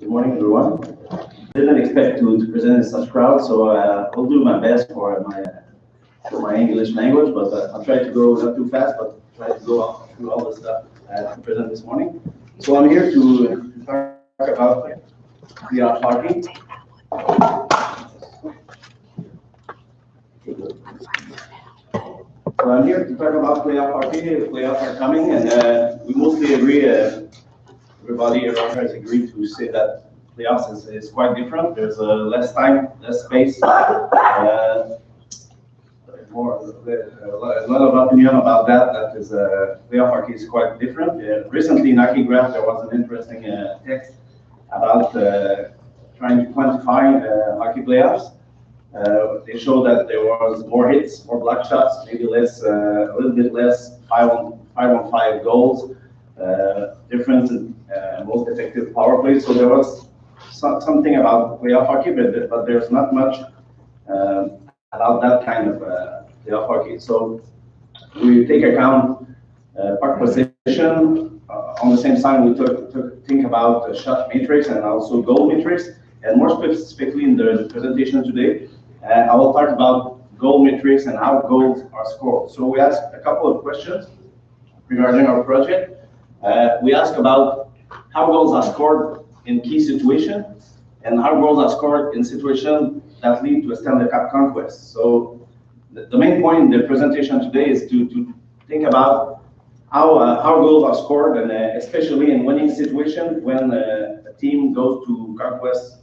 Good morning, everyone. Didn't expect to present in such crowd, so I'll do my best for my English language, but I'll try to go not too fast, but try to go through all the stuff I had to present this morning. So I'm here to talk about playoff hockey. So I'm here to talk about playoff hockey. The playoffs are coming, and we mostly agree. Everybody around has agreed to say that playoffs is quite different. There's less time, less space, a lot of opinion about that. That is, playoff hockey is quite different. Recently in Hockey Graph, there was an interesting text about trying to quantify hockey playoffs. They showed that there was more hits, more block shots, maybe less, a little bit less 5-on-5 goals, difference in most effective power play. So there was something about playoff hockey, but there's not much about that kind of playoff hockey. So we take account puck position. On the same time, we think about the shot matrix and also goal matrix. And more specifically in the presentation today, I will talk about goal matrix and how goals are scored. So we asked a couple of questions regarding our project. We asked about how goals are scored in key situations and how goals are scored in situations that lead to a Stanley Cup conquest. So the main point in the presentation today is to think about how goals are scored, and especially in winning situations when a team goes to conquest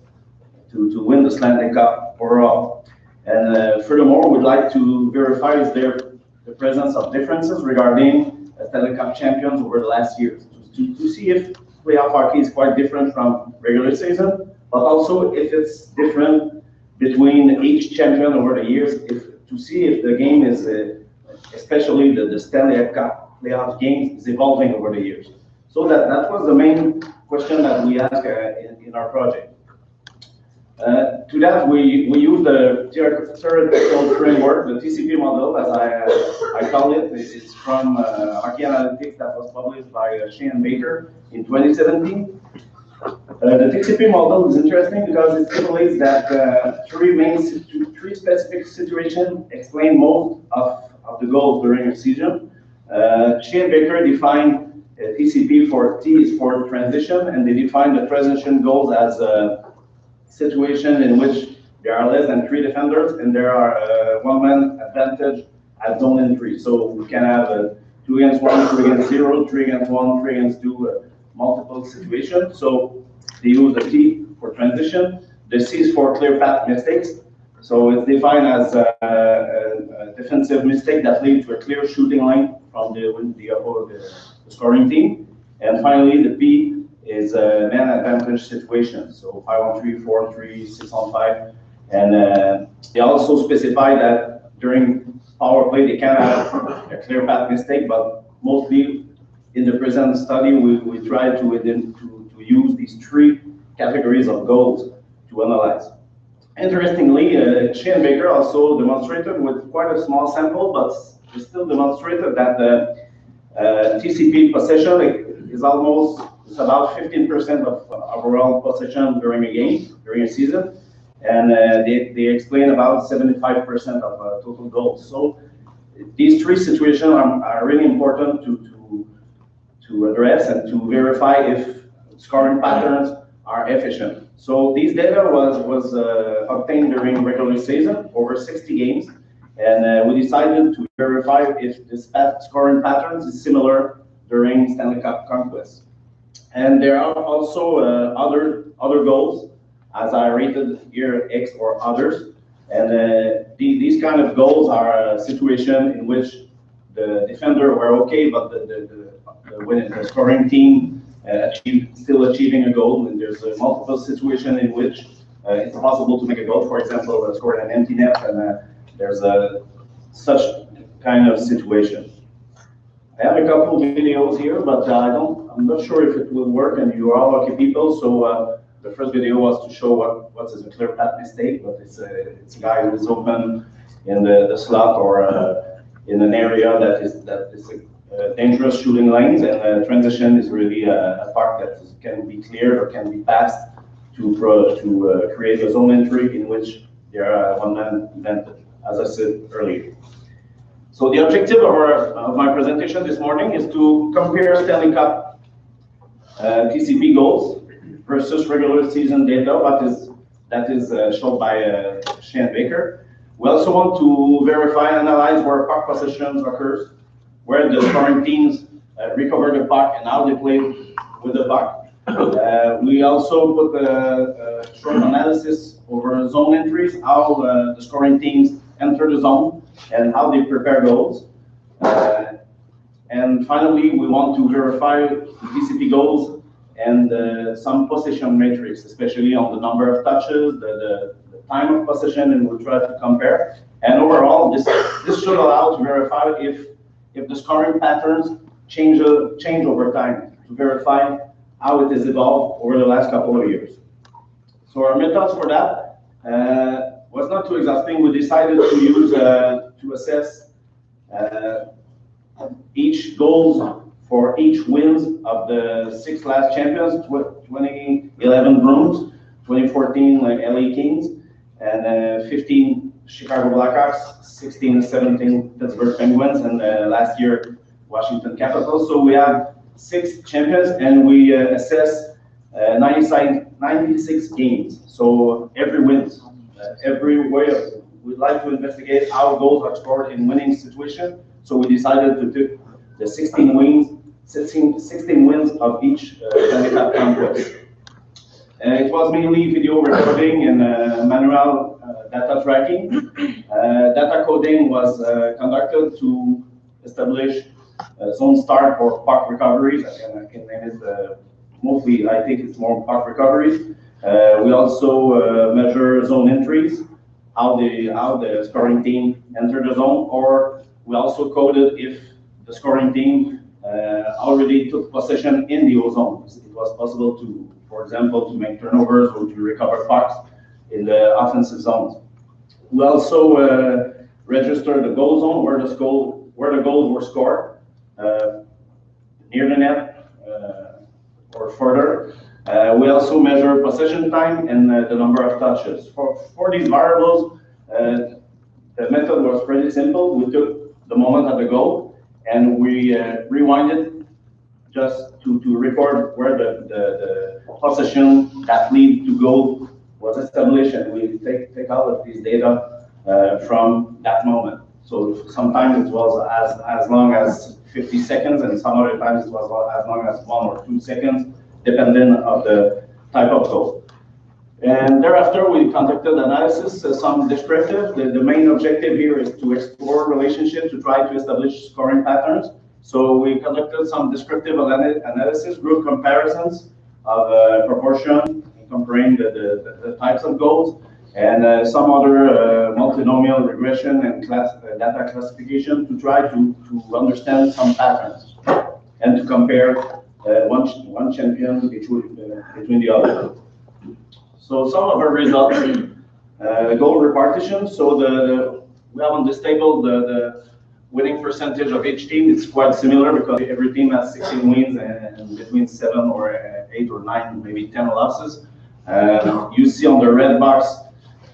to win the Stanley Cup overall. And furthermore, we'd like to verify is there the presence of differences regarding Stanley Cup champions over the last years, to see if playoff hockey is quite different from regular season, but also if it's different between each champion over the years, to see if the game is, especially the Stanley Cup playoff games, is evolving over the years. So that was the main question that we asked in our project. To that, we use the theoretical framework, the TCP model, as I call it. It's from Hockey Analytics that was published by Shane Baker in 2017. The TCP model is interesting because it stipulates that three specific situations explain most of the goals during a season. Shane Baker defined TCP for T is for transition, and they define the transition goals as situation in which there are less than 3 defenders and there are one-man advantage at zone entry. So we can have 2 against 1, 2 against 0, 3 against 1, 3 against 2, multiple situations. So they use the T for transition. The C is for clear path mistakes. So it's defined as a defensive mistake that leads to a clear shooting line from the scoring team. And finally, the P is a man advantage situation, so 5-on-3, 4-on-3, 6-on-5, and they also specify that during power play they can have a clear path mistake, but mostly in the present study we try to use these 3 categories of goals to analyze. Interestingly, Shane Baker also demonstrated with quite a small sample, but he still demonstrated that the TCP possession is it's about 15% of overall possession during a game, during a season, and they explain about 75% of total goals. So these 3 situations are really important to address and to verify if scoring patterns are efficient. So these data was obtained during regular season over 60 games, and we decided to verify if this scoring patterns is similar during Stanley Cup conquest. And there are also other goals, as I rated here, X or others. And these kind of goals are a situation in which the defender were okay, but the scoring team still achieving a goal. And there's multiple situations in which it's possible to make a goal. For example, scoring an empty net, and there's such kind of situation. I have a couple of videos here, but I'm not sure if it will work, and you are all lucky people. So the first video was to show what is a clear path mistake, but it's a guy who is open in the slot or in an area that is a dangerous shooting lanes, and transition is really a part that can be cleared or can be passed to create a zone entry in which there are one-man event, as I said earlier. So the objective of my presentation this morning is to compare Stanley Cup TCP goals versus regular season data that is shown by Shane Baker. We also want to verify and analyze where puck possessions occurs, where the scoring teams recover the puck and how they play with the puck. We also put a short analysis over zone entries, how the scoring teams enter the zone and how they prepare goals. And finally, we want to verify the TCP goals and some possession metrics, especially on the number of touches, the time of possession, and we'll try to compare. And overall, this should allow to verify if the scoring patterns change over time, to verify how it has evolved over the last couple of years. So our methods for that was not too exhausting. We decided to use to assess each goals for each wins of the 6 last champions, 2011 Bruins, 2014 LA Kings, and 15 Chicago Blackhawks, 16 and 17 Pittsburgh Penguins, and last year Washington Capitals. So we have 6 champions, and we assess 96 games. So every wins, every way we'd like to investigate how goals are scored in winning situation. So we decided to do the 16 wins of each Stanley Cup conquest. It was mainly video recording and manual data tracking. Data coding was conducted to establish zone start for puck recoveries. I can name it mostly, I think it's more puck recoveries. We also measure zone entries, how the scoring team entered the zone, or we also coded if the scoring team already took possession in the zone. It was possible to, for example, to make turnovers or to recover pucks in the offensive zones. We also register the goal zone where the goals were scored, near the net or further. We also measure possession time and the number of touches. For these variables, the method was pretty simple. We took the moment of the goal and we rewind it just to record where the possession that lead to goal was established, and we take all of these data from that moment. So sometimes it was as long as 50 seconds, and some other times it was as long as 1 or 2 seconds, depending on the type of goal. And thereafter, we conducted analysis, some descriptive. The main objective here is to explore relationships to try to establish scoring patterns. So we conducted some descriptive analysis, group comparisons of proportion, comparing the types of goals, and some other multinomial regression and data classification to try to understand some patterns and to compare one champion between the other. So some of our results, goal repartition. So we have on this table the winning percentage of each team. It's quite similar because every team has 16 wins and between 7 or 8 or 9, maybe 10 losses. You see on the red box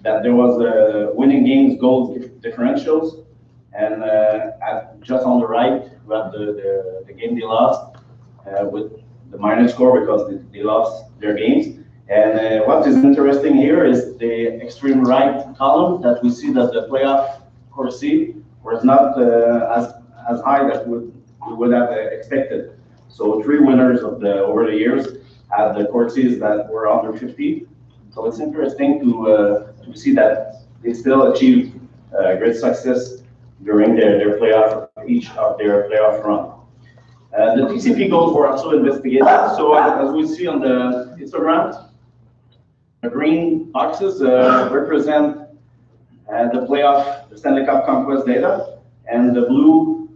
that there was winning games goal differentials, and just on the right we have the game they lost with the minus score because they lost their games. And what is interesting here is the extreme right column that we see that the playoff Corsi was not as high that we would have expected. So 3 winners over the years had the Corsis that were under 50. So it's interesting to see that they still achieved great success during their playoff, each of their playoff run. The TCP goals were also investigated. So as we see on the histogram, the green boxes represent the Stanley Cup conquest data, and the blue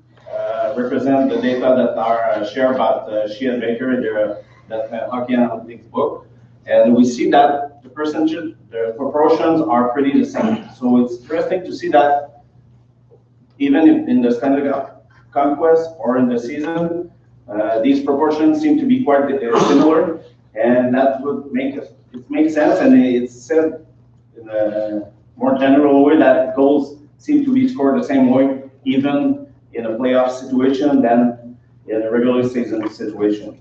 represent the data that are shared by Shane Baker in that Hockey Analytics book. And we see that the percentages, the proportions are pretty the same. So it's interesting to see that even in the Stanley Cup conquest or in the season, these proportions seem to be quite similar, and that would make it makes sense, and it's said in a more general way that goals seem to be scored the same way, even in a playoff situation than in a regular season situation.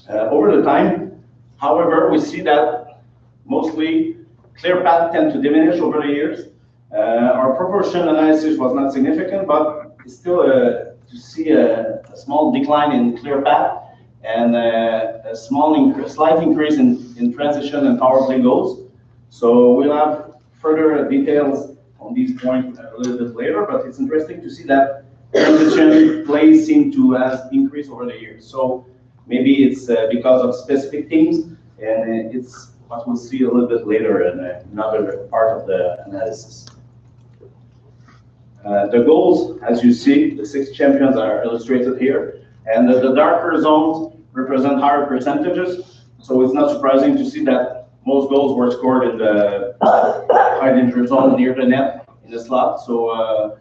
Over the time, however, we see that mostly clear paths tend to diminish over the years. Our proportion analysis was not significant, but it's still to see a small decline in clear path and a slight increase in transition and power play goals. So we'll have further details on these points a little bit later, but it's interesting to see that transition plays seem to have increased over the years. So maybe it's because of specific teams, and it's what we'll see a little bit later in another part of the analysis. The goals, as you see, the 6 champions are illustrated here, and the darker zones represent higher percentages. So it's not surprising to see that most goals were scored in the high danger zone near the net in the slot. So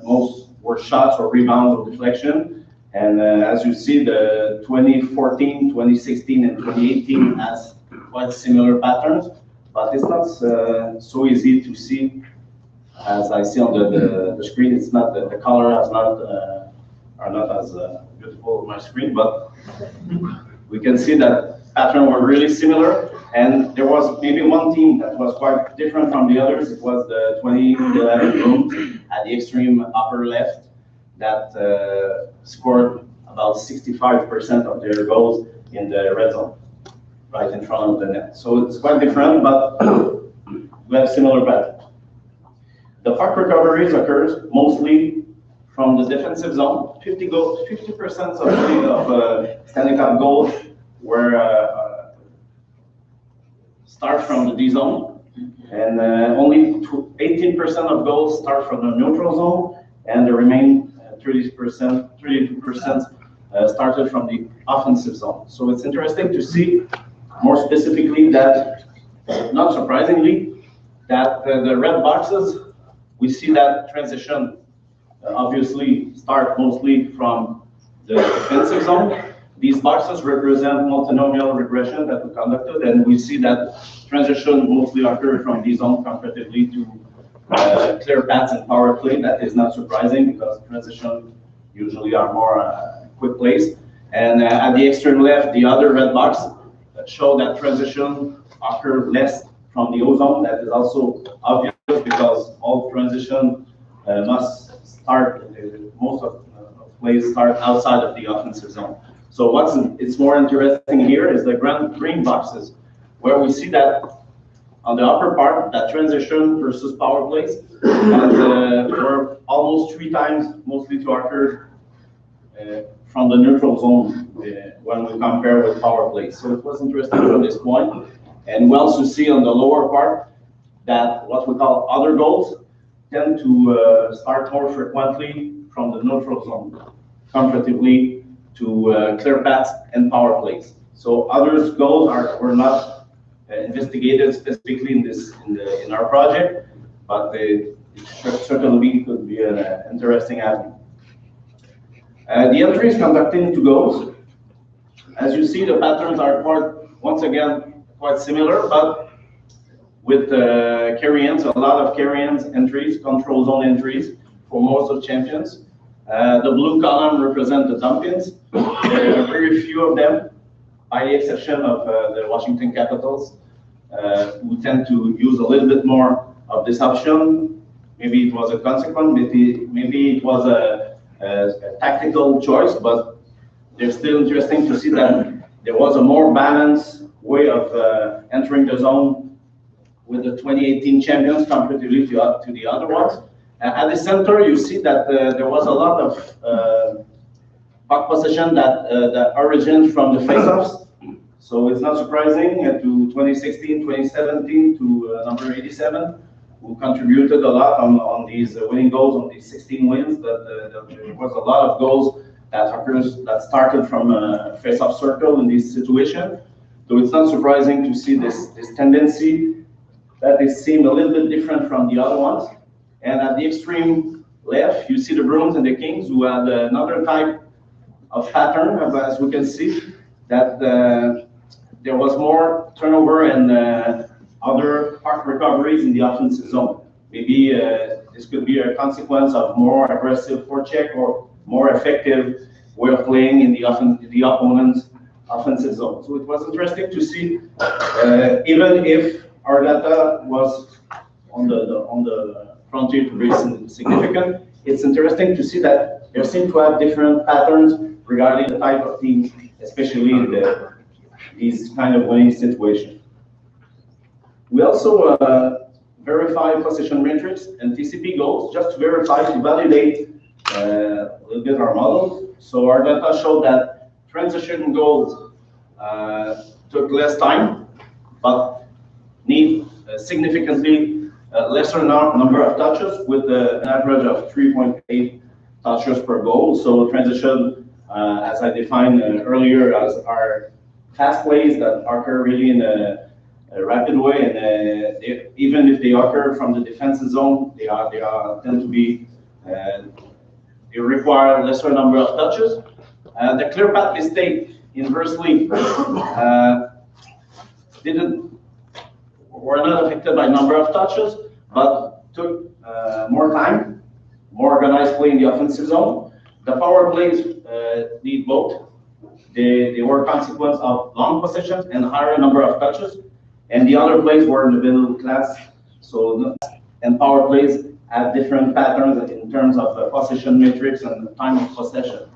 most were shots or rebounds or deflection. And as you see, the 2014, 2016, and 2018 has quite similar patterns, but it's not so easy to see. As I see on the screen, it's not the color has not are not as beautiful on my screen, but we can see that pattern were really similar. And there was maybe one team that was quite different from the others. It was the 2011 Bruins at the extreme upper left that scored about 65% of their goals in the red zone, right in front of the net. So it's quite different, but we have similar patterns. The puck recoveries occurs mostly from the defensive zone. 50% of Stanley Cup goals were start from the D zone, and only 18% of goals start from the neutral zone, and the remaining 32% started from the offensive zone. So it's interesting to see, more specifically, that, not surprisingly, that the red boxes, we see that transition obviously start mostly from the defensive zone. These boxes represent multinomial regression that we conducted, and we see that transition mostly occurred from D zone comparatively to clear paths and power play. That is not surprising because transition usually are more quick plays. And at the extreme left, the other red box show that transition occur less from the O zone. That is also obvious because all transition must start, most of plays start outside of the offensive zone. So it's more interesting here is the green boxes, where we see that on the upper part, that transition versus power plays, and were almost 3 times mostly to occur from the neutral zone when we compare with power plays. So it was interesting from this point. And we also see on the lower part that what we call other goals tend to start more frequently from the neutral zone, comparatively to clear paths and power plays. So others goals were not investigated specifically in our project, but it certainly could be an interesting avenue. The entries conducted into goals, as you see, the patterns are once again quite similar, but with carry-ins, a lot of carry-ins entries, control zone entries for most of champions. The blue column represents the dump-ins. There are very few of them, by the exception of the Washington Capitals, who tend to use a little bit more of this option. Maybe it was a consequence, maybe it was a tactical choice, but it's still interesting to see that there was a more balanced way of entering the zone with the 2018 champions comparatively to the other ones. At the center, you see that there was a lot of puck possession that origins from the faceoffs. So it's not surprising to 2016, 2017 to number 87, who contributed a lot on these winning goals, on these 16 wins. That there was a lot of goals that started from a face-off circle in this situation. So it's not surprising to see this tendency that they seem a little bit different from the other ones. And at the extreme left, you see the Bruins and the Kings, who had another type of pattern, as we can see, that there was more turnover and other puck recoveries in the offensive zone. Maybe this could be a consequence of more aggressive forecheck or more effective way of playing in the opponent's offensive zone. So it was interesting to see, even if our data was on the frontier to be significant, it's interesting to see that there seem to have different patterns regarding the type of teams, especially in these kind of winning situations. We also verify position metrics and TCP goals just to verify, to validate a little bit our models. So our data showed that transition goals took less time, but need significantly lesser number of touches, with an average of 3.8 touches per goal. So transition, as I defined earlier, as our fast plays that occur really in a rapid way, and even if they occur from the defensive zone, they tend to be they require lesser number of touches. The clear path mistake, inversely, were not affected by number of touches, but took more time, more organized play in the offensive zone. The power plays need both. They were a consequence of long possessions and higher number of touches, and the other plays were in the middle class. So, and power plays have different patterns in terms of possession metrics and the time of possession.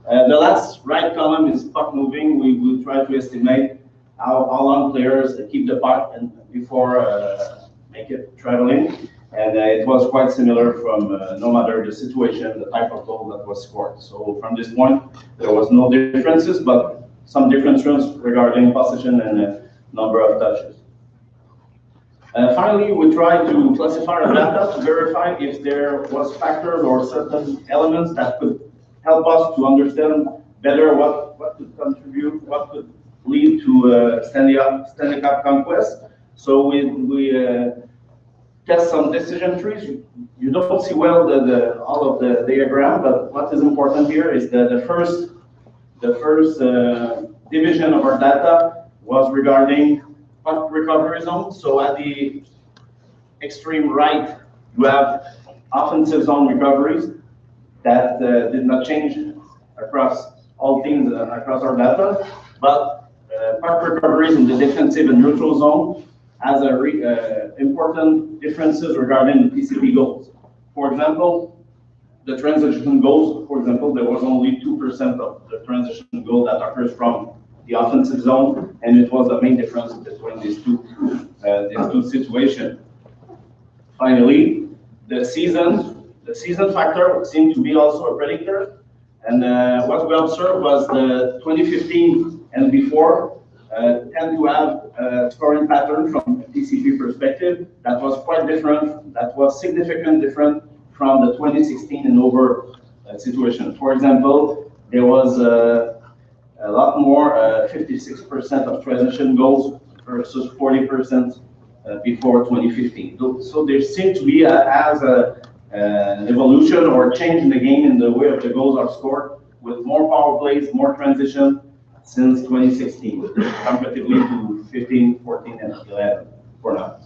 The last right column is puck moving. We will try to estimate how long players keep the puck and before make it traveling. And it was quite similar from no matter the situation, the type of goal that was scored. So from this point, there was no differences, but some differences regarding possession and number of touches. Finally, we tried to classify our data to verify if there was factors or certain elements that could help us to understand better what could contribute, what could lead to Stanley Cup conquest. So we test some decision trees. You don't see well all of the diagram, but what is important here is that the first division of our data was regarding puck recovery zone. So at the extreme right, you have offensive zone recoveries that did not change across all teams across our data, but puck recoveries in the defensive and neutral zone has important differences regarding the PCP goals. For example, the transition goals, for example, there was only 2% of the transition goal that occurs from the offensive zone, and it was the main difference between these two situations. Finally, the season factor seemed to be also a predictor, and what we observed was the 2015 and before tend to have a scoring pattern from a TCP perspective that was quite different, that was significantly different from the 2016 and over situation. For example, there was a lot more, 56% of transition goals versus 40% before 2015. So there seemed to be an evolution or a change in the game in the way of the goals are scored, with more power plays, more transition since 2016, comparatively to 15, 14, and 11 for now.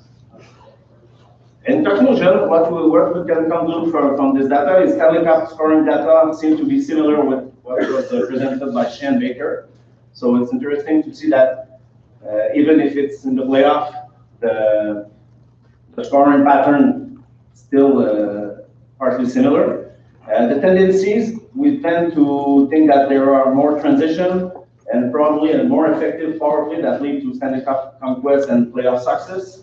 In conclusion, what we can conclude from this data is Stanley Cup scoring data seems to be similar with what was presented by Shane Baker. So it's interesting to see that even if it's in the playoff, the scoring pattern still partly similar. The tendencies, we tend to think that there are more transition and probably a more effective power play that lead to Stanley Cup conquest and playoff success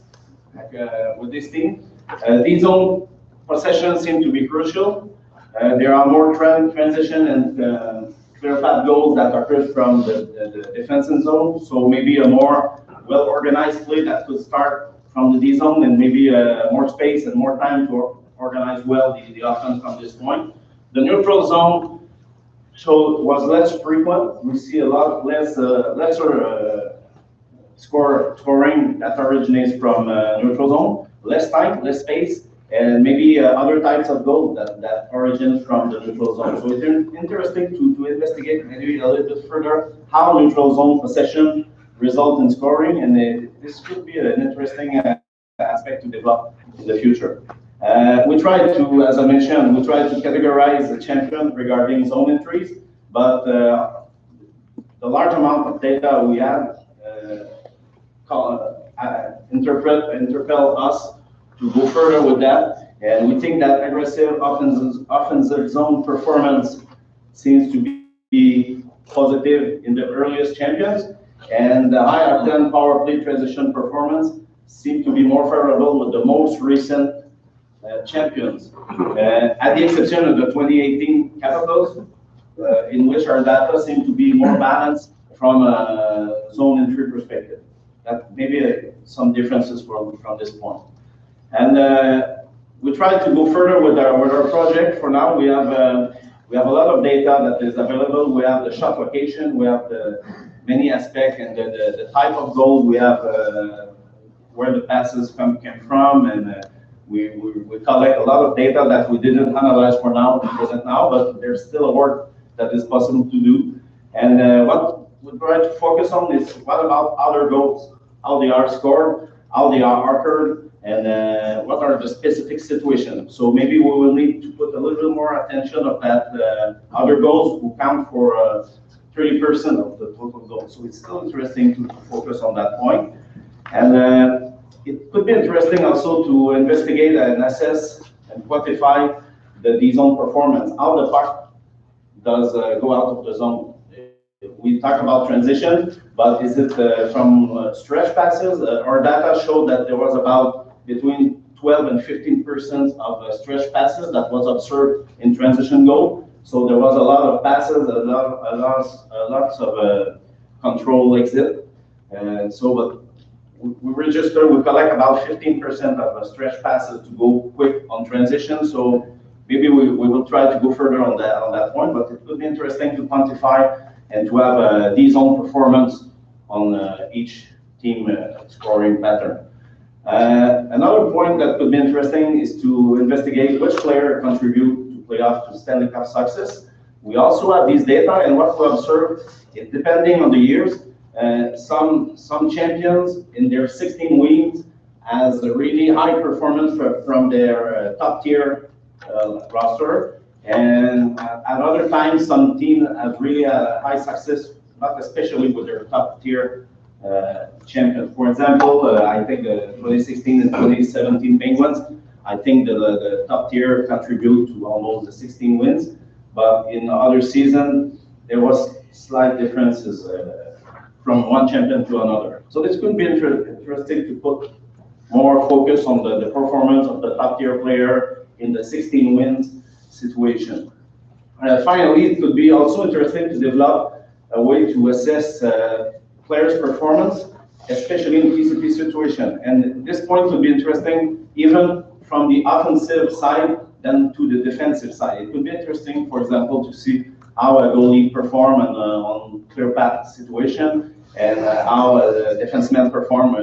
with this team. These zone possessions seem to be crucial. There are more transition and clear path goals that occur from the defensive zone. So maybe a more well-organized play that could start from the D zone and maybe more space and more time to organize well the offense from this point. The neutral zone was less frequent. We see a lot lesser scoring that originates from neutral zone, less time, less space, and maybe other types of goals that origin from the neutral zone. So it's interesting to investigate maybe a little bit further how neutral zone possession result in scoring, and this could be an interesting aspect to develop in the future. We try to, as I mentioned, we try to categorize the champion regarding zone entries, but the large amount of data we have interpel us to go further with that, and we think that aggressive offensive zone performance seems to be positive in the earliest champions, and the high octane power play transition performance seem to be more favorable with the most recent champions, at the exception of the 2018 Capitals, in which our data seem to be more balanced from a zone entry perspective. That maybe some differences from this point. And we try to go further with our project. For now, we have a lot of data that is available. We have the shot location, we have the many aspects, and the type of goal. We have where the passes came from, and we collect a lot of data that we didn't analyze for now, present now, but there's still a work that is possible to do. And what we try to focus on is what about other goals, how they are scored, how they are occurred, and what are the specific situations. So maybe we will need to put a little bit more attention of that other goals who count for 30% of the total goals. So it's still interesting to focus on that point. And it could be interesting also to investigate and assess and quantify the zone performance, how the puck does go out of the zone. We talk about transition, but is it from stretch passes? Our data showed that there was about between 12 and 15% of stretch passes that was observed in transition goal. So there was a lot of passes, lots of control exit. But we collect about 15% of stretch passes to go quick on transition. So maybe we will try to go further on that point, but it could be interesting to quantify and to have a D-zone performance on each team scoring pattern. Another point that could be interesting is to investigate which player contribute to playoff to Stanley Cup success. We also have these data, and what we observe is depending on the years, some champions in their 16 wins has a really high performance from their top tier roster, and at other times some teams have really high success, not especially with their top tier champions. For example, I think the 2016 and 2017 Penguins, I think the top tier contribute to almost the 16 wins, but in other seasons there was slight differences from one champion to another. So this could be interesting to put more focus on the performance of the top tier player in the 16 wins situation. Finally, it could be also interesting to develop a way to assess players' performance, especially in PCP situation. And this point would be interesting even from the offensive side than to the defensive side. It could be interesting, for example, to see how a goalie perform on clear path situation, and how a defenseman perform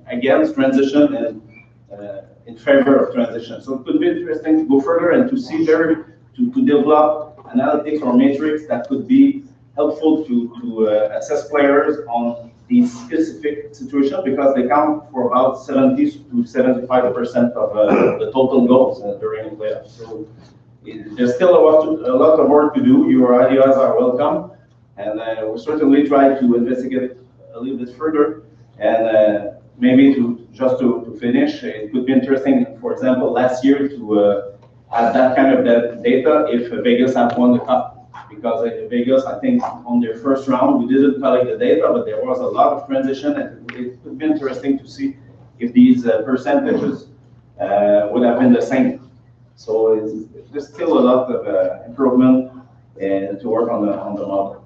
against transition and in favor of transition. So it could be interesting to go further and to see to develop analytics or metrics that could be helpful to assess players on these specific situations, because they count for about 70 to 75% of the total goals during the playoffs. So there's still a lot of work to do. Your ideas are welcome, and we'll certainly try to investigate a little bit further. And maybe to finish, it could be interesting, for example, last year to have that kind of data if Vegas had won the cup. Because Vegas, I think, on their first round, we didn't collect the data, but there was a lot of transition, and it could be interesting to see if these percentages would have been the same. So there's still a lot of improvement to work on the model.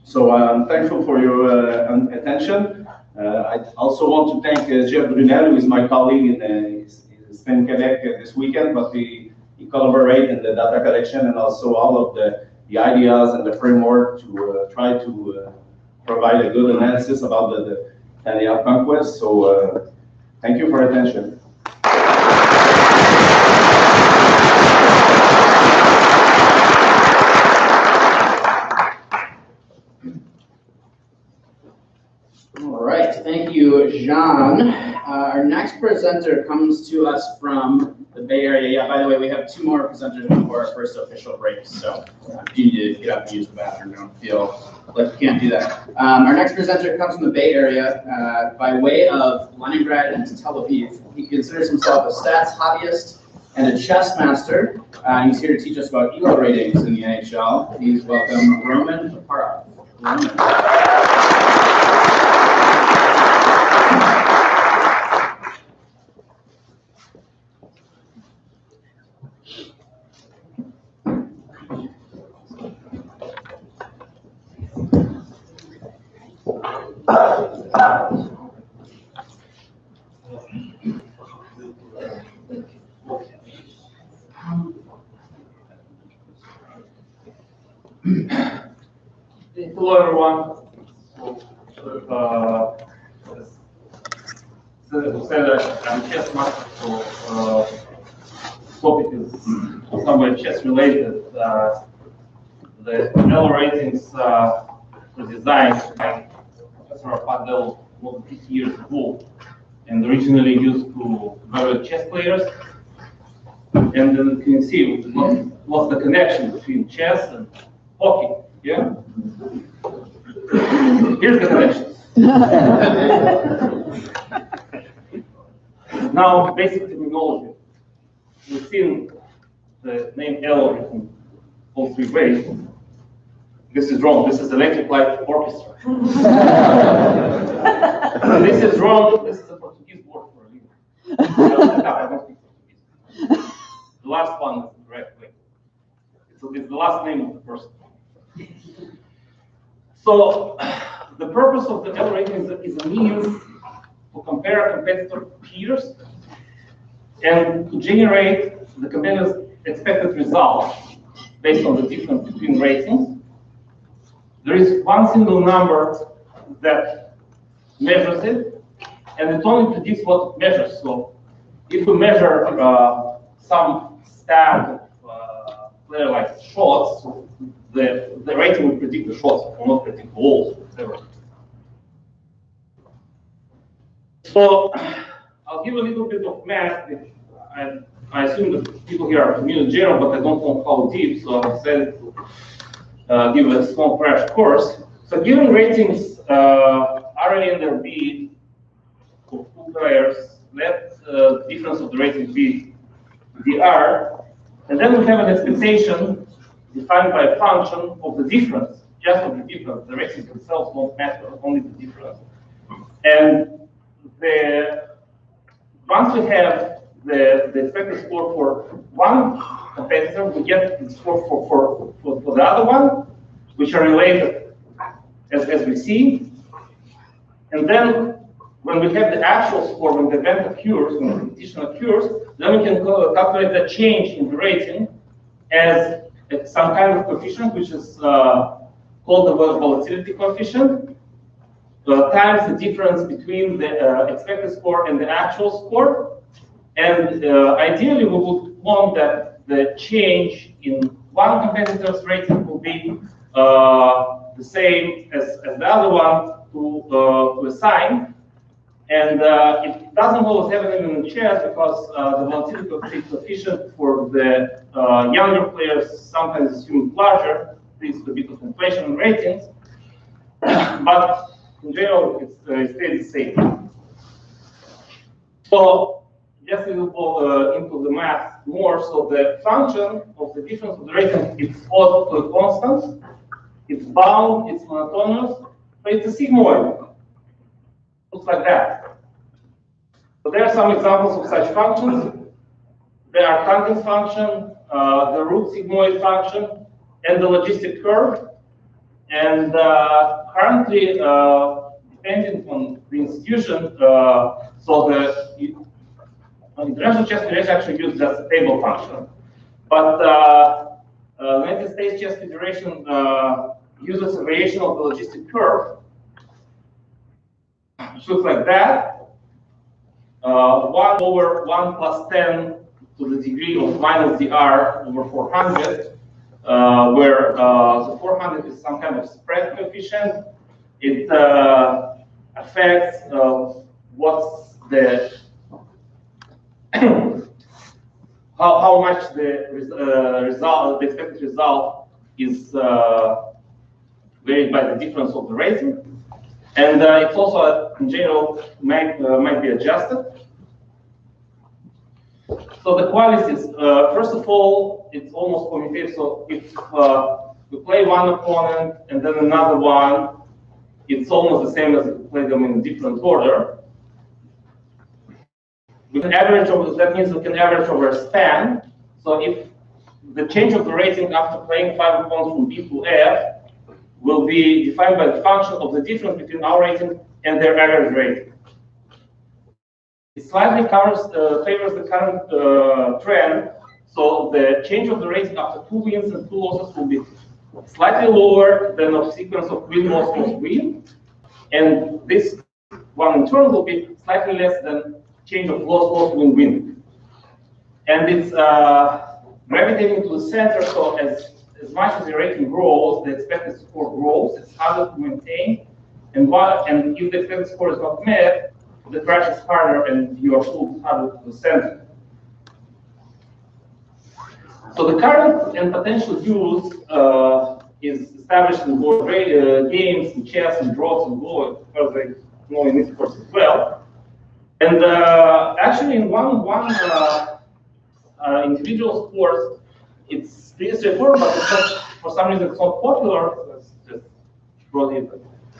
So I'm thankful for your attention. I also want to thank Jeff Brunel, who is my colleague in Quebec this weekend, but he collaborates in the data collection and also all of the ideas and the framework to try to provide a good analysis about the Stanley Cup conquest. So thank you for your attention. All right, thank you, Jean. Our next presenter comes to us from the Bay Area. Yeah, by the way, we have 2 more presenters before our first official break, so if you need to get up and use the bathroom, don't feel like you can't do that. Our next presenter comes from the Bay Area by way of Leningrad and Tel Aviv. He considers himself a stats hobbyist and a chess master. He's here to teach us about ELO ratings in the NHL. Please welcome Roman Parov. Hello, everyone. So, said I'm chess master, so topic is somewhat chess related. The ELO ratings were designed by Professor Padel more than 50 years ago, and originally used to evaluate chess players. And then you can see what's the connection between chess and hockey. Yeah. Here's the connections. Now, basic terminology. We've seen the name ELO in all 3 ways. This is wrong. This is electric light orchestra. This is wrong. This is a Portuguese word for a leader. I don't speak Portuguese. The last one is the correct way. It's the last name of the person. So the purpose of the ELO rating is a means to compare competitor peers and to generate the competitor's expected result based on the difference between ratings. There is one single number that measures it, and it only predicts what it measures. So if we measure some stat of player like shots, the rating will predict the shots, it will not predict goals, whatever. So I'll give a little bit of math. I assume that people here are familiar in general, but I don't know how deep, so I decided to give a small crash course. So given ratings R A and R B for 2 players, let the difference of the rating be dr, and then we have an expectation defined by a function of the difference, just of the difference. The ratings themselves won't matter, only the difference. And once we have the expected score for one competitor, we get the score for the other one, which are related as we see. And then when we have the actual score, when the event occurs, when the competition occurs, then we can calculate the change in the rating as some kind of coefficient, which is called the volatility coefficient, times the difference between the expected score and the actual score. And ideally, we would want that the change in one competitor's rating will be the same as the other one to assign. And it doesn't always happen in chess because the volatility coefficient for the younger players sometimes is assumed larger, leads to a bit of inflation in ratings. But in general, it stays the same. So just to go into the math more, so the function of the difference of the rating is odd to a constant, it's bound, it's monotonous, but it's a sigmoid. Looks like that. So there are some examples of such functions. There are tangent function, the root sigmoid function, and the logistic curve. And currently, depending on the institution, so the International Chess Federation actually uses just a table function. But United States Chess Federation uses a variation of the logistic curve, which looks like that. 1 over 1 plus 10 to the degree of minus dr over 400, where the 400 is some kind of spread coefficient. It affects what's the how much the result, the expected result, is varied by the difference of the rating, and it's also in general might be adjusted. So the qualities, first of all, it's almost commutative. So if we play one opponent and then another one, it's almost the same as if we play them in different order. We can average over, that means we can average over a span. So if the change of the rating after playing 5 opponents from B to F will be defined by the function of the difference between our rating and their average rating. It slightly favors the current trend. So the change of the rating after 2 wins and 2 losses will be slightly lower than a sequence of win, loss, loss, win. And this one in turn will be slightly less than change of loss, loss, win, win. And it's gravitating to the center, so as much as the rating grows, the expected score grows. It's harder to maintain. And if the expected score is not met, the crash is harder and you are pulled harder to the center. So the current and potential use is established in board games, in chess, and draws, and go, because they know in this course as well. And actually, in one individual sport, it's pretty straightforward, but it's not, for some reason it's not popular. Let's just draw it.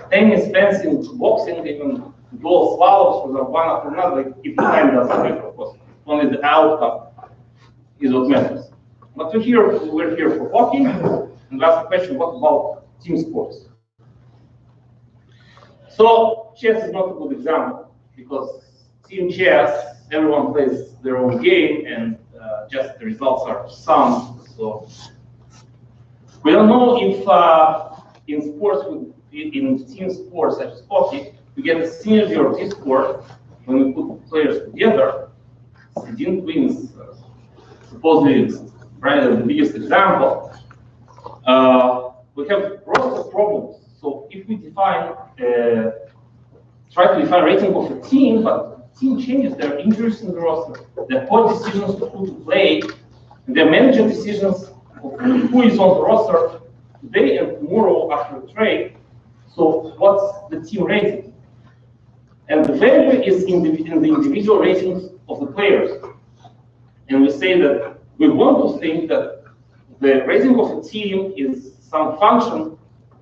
Tennis, fencing, boxing, even dual swallows, for example, one after another. Like, if the time doesn't matter, of course, only the outcome is what matters. But we're here for hockey, and ask the question: what about team sports? So chess is not a good example because team chess, everyone plays their own game, and just the results are summed. So we don't know if in sports, in team sports such as hockey, we get the synergy or discord when we put players together. Sedin wins, supposedly, right, the biggest example. We have lots of problems. So if we define, try to define rating of a team, but team changes their injuries in the roster, their point decisions of who to play, and their manager decisions of who is on the roster today and tomorrow after the trade. So what's the team rating? And the value is in the individual ratings of the players. And we say that we want to think that the rating of a team is some function,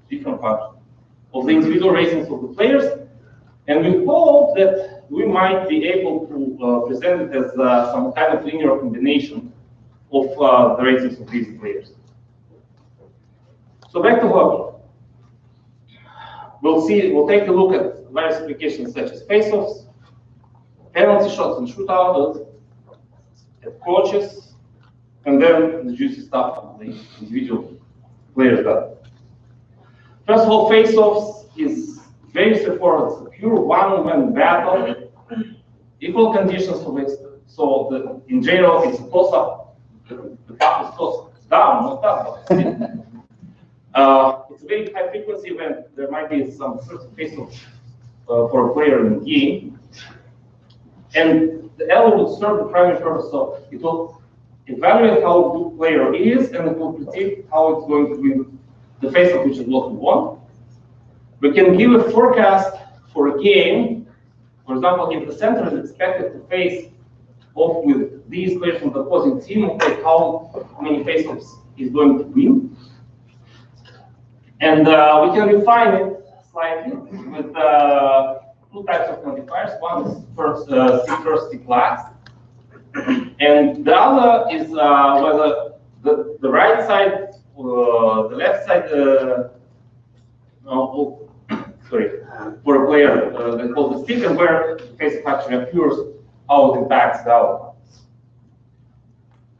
different function, of the individual ratings of the players. And we hope that we might be able to present it as some kind of linear combination of the ratings of these players. So back to hockey. We'll take a look at various applications such as face-offs, penalty shots and shootouts, at coaches, and then the juicy stuff the individual players do. First of all, face-offs is very straightforward. It's a pure one-on-one battle, equal conditions for it. So in general, it's a close-up. The puck is close down, not up. It's a very high-frequency event. There might be some sort of face-off for a player in the game. And the L will serve the primary purpose, so it will evaluate how good the player is, and it will predict how it's going to win the face-off, which is what we want. We can give a forecast for a game. For example, if the center is expected to face off with these players from the opposing team, okay, how many face-offs he's going to win. And we can refine it slightly with two types of modifiers. One is first, C last. And the other is whether the right side, the left side, for a player that calls the stick, and where the face actually appears, how it impacts the outcome.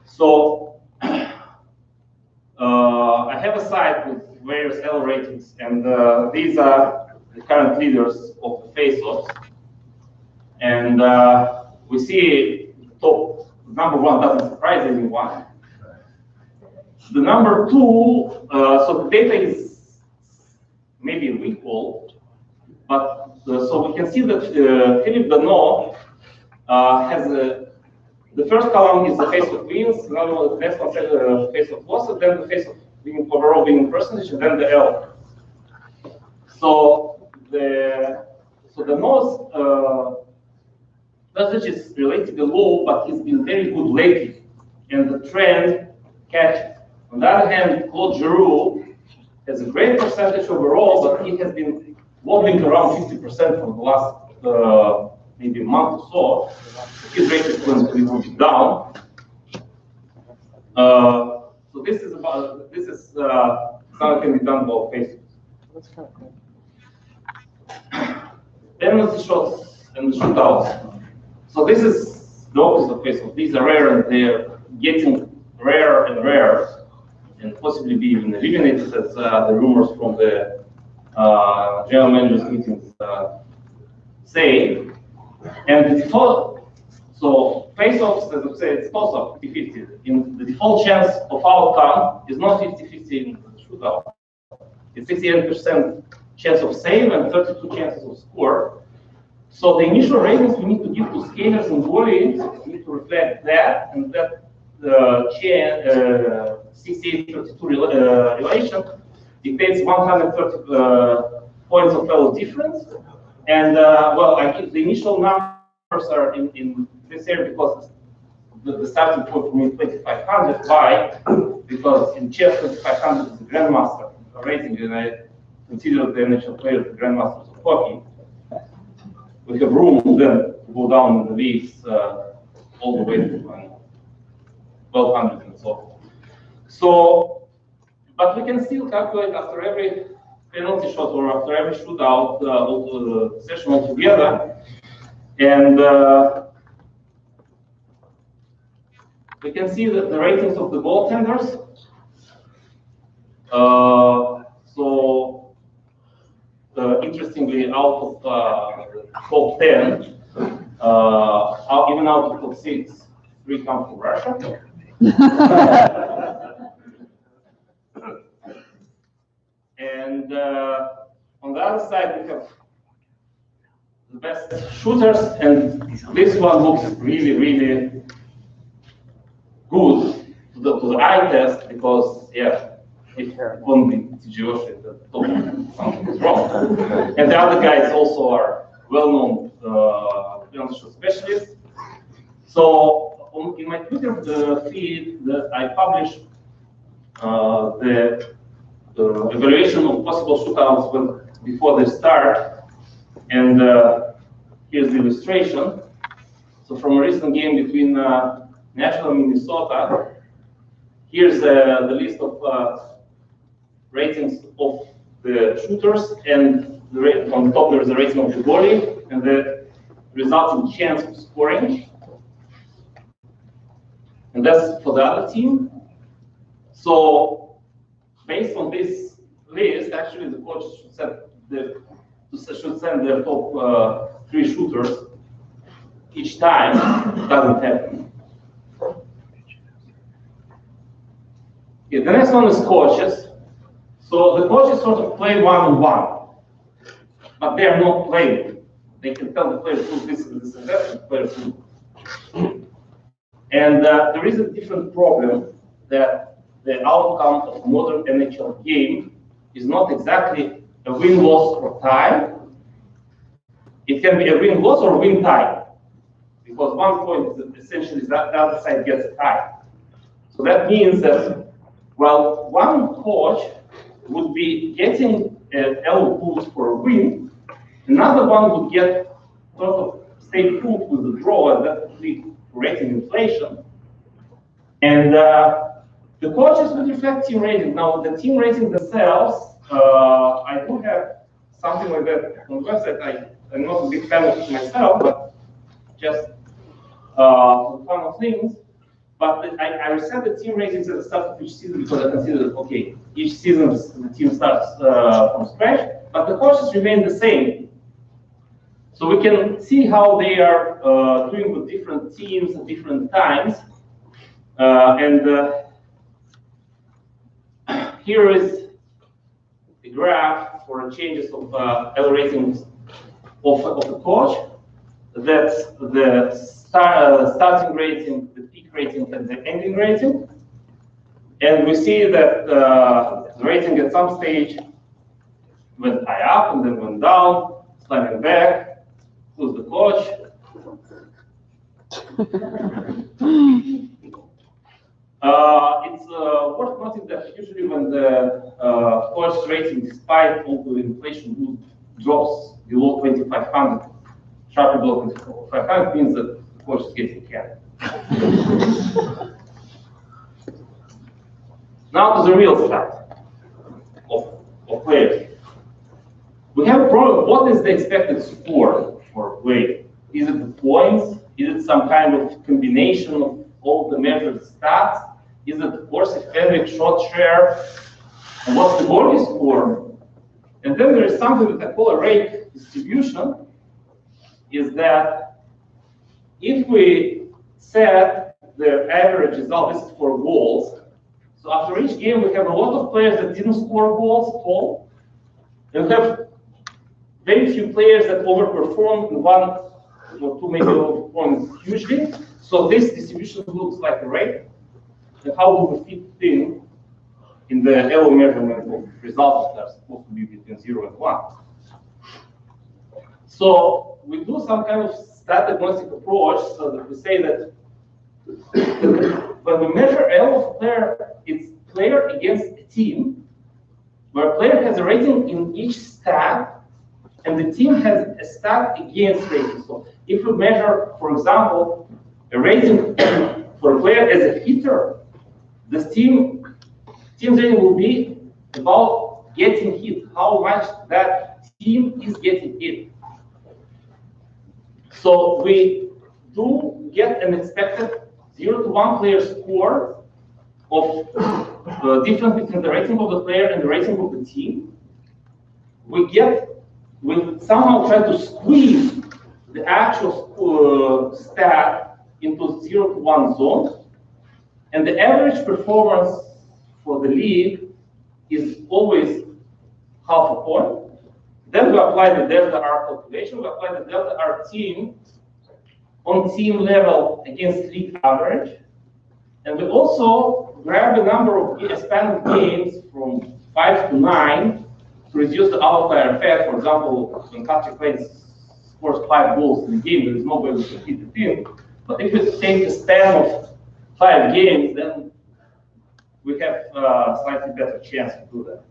So I have a site with various L ratings, and these are the current leaders of the face-offs. And we see the top number one doesn't surprise anyone. The number two, so the data is maybe equal, but so we can see that Philippe Danot has the first column is the face of wins, the next one is the face of losses, then the face of winning overall winning percentage, and then the L. So the most percentage is relatively low, but he's been very good lately, and the trend catches. On the other hand, Claude Giroux has a great percentage overall, but he has been wobbling around 50% for the last maybe a month or so. His rate is going to be moving down. So this is something can be done about Facebook. That's kind of cool. Penalty shots and shootouts. So this is the opposite of Facebook. These are rare, and they're getting rarer and rarer, and possibly be even eliminated, as the rumors from the general managers meetings say. And the default, so face-offs, as I said, it's also 50-50. In the default chance of outcome is not 50-50 in the shootout. It's 68% chance of save and 32 chances of score. So the initial ratings we need to give to scalars and goalies need to reflect that, and that 68-32 relation dictates 130 points of value difference. And well, I think the initial numbers are in this area because the starting point for me is 2500. Why? Because in chess 2500 is the grandmaster rating, and I consider the NHL players the grandmasters of hockey. We have room then to go down in the leagues all the way to 1200 and so on. So, but we can still calculate after every penalty shot or after every shootout session altogether, and we can see that the ratings of the goaltenders. Interestingly, out of the top 10, even out of top 6, 3 come from Russia. And on the other side, we have the best shooters, and this one looks really, really good to the eye test, because, yeah, if only TGOsh at the top, something is wrong. And the other guys also are well-known penalty shot specialists. So in my Twitter feed, I published the evaluation of possible shootouts before they start, and here's the illustration. So from a recent game between Nashville and Minnesota, here's the list of ratings of the shooters, and on top there's the rating of the goalie and the resulting chance of scoring. And that's for the other team. So based on this list, actually the coach should send their top 3 shooters each time. It doesn't happen. Okay, the next one is coaches. So the coaches sort of play one-on-one, but they are not playing. They can tell the player who this and that, the player who. And there is a different problem, that the outcome of a modern NHL game is not exactly a win-loss or tie. It can be a win-loss or win-tie, because one point essentially is that the other side gets a tie. So that means that, well, one coach would be getting an L boost for a win, another one would get sort of stay put with the draw, and that would lead to rating inflation. And the coaches would reflect team rating. Now, the team rating themselves, I do have something like that on the website. I'm not a big fan of it myself, but just for the fun of things. But I reset the team ratings at the start of each season, because I consider that, okay, each season the team starts from scratch, but the coaches remain the same. So we can see how they are doing with different teams at different times. Here is the graph for changes of L ratings of a coach. That's the starting rating, the peak rating, and the ending rating. And we see that the rating at some stage went high up and then went down, climbing back. Who's the coach? It's worth noting that usually when the coach rating, despite all the inflation, drops below 2,500, sharply below 2,500, means that the coach is getting carried. Now to the real stat of players. We have a problem. What is the expected score for play? Is it the points? Is it some kind of combination of all the measured stats? Is it Corsi Fenwick shot share? And what's the goalie score? And then there is something that I call a rate distribution. Is that if we set the average result, this is for goals. So after each game, we have a lot of players that didn't score goals at all, and we have very few players that overperformed in one or two maybe overperformed hugely. So this distribution looks like a rate. And how do we fit in the elo measurement of results that are supposed to be between 0 and 1? So we do some kind of stat agnostic approach, so that we say that when we measure elo of a player, it's player against a team, where a player has a rating in each stat, and the team has a stat against rating. So if we measure, for example, a rating for a player as a hitter, the team's rating will be about getting hit, how much that team is getting hit. So we do get an expected 0 to 1 player score of the difference between the rating of the player and the rating of the team. We somehow try to squeeze the actual stat into 0 to 1 zone. And the average performance for the league is always half a point. Then we apply the delta R calculation. We apply the delta R team on team level against league average. And we also grab the number of span of games from 5 to 9 to reduce the outlier effect. For example, when Patrick Wayne scores 5 goals in a game, there is no way we can hit the team. But if we take a span of 5 games, then we have a slightly better chance to do that.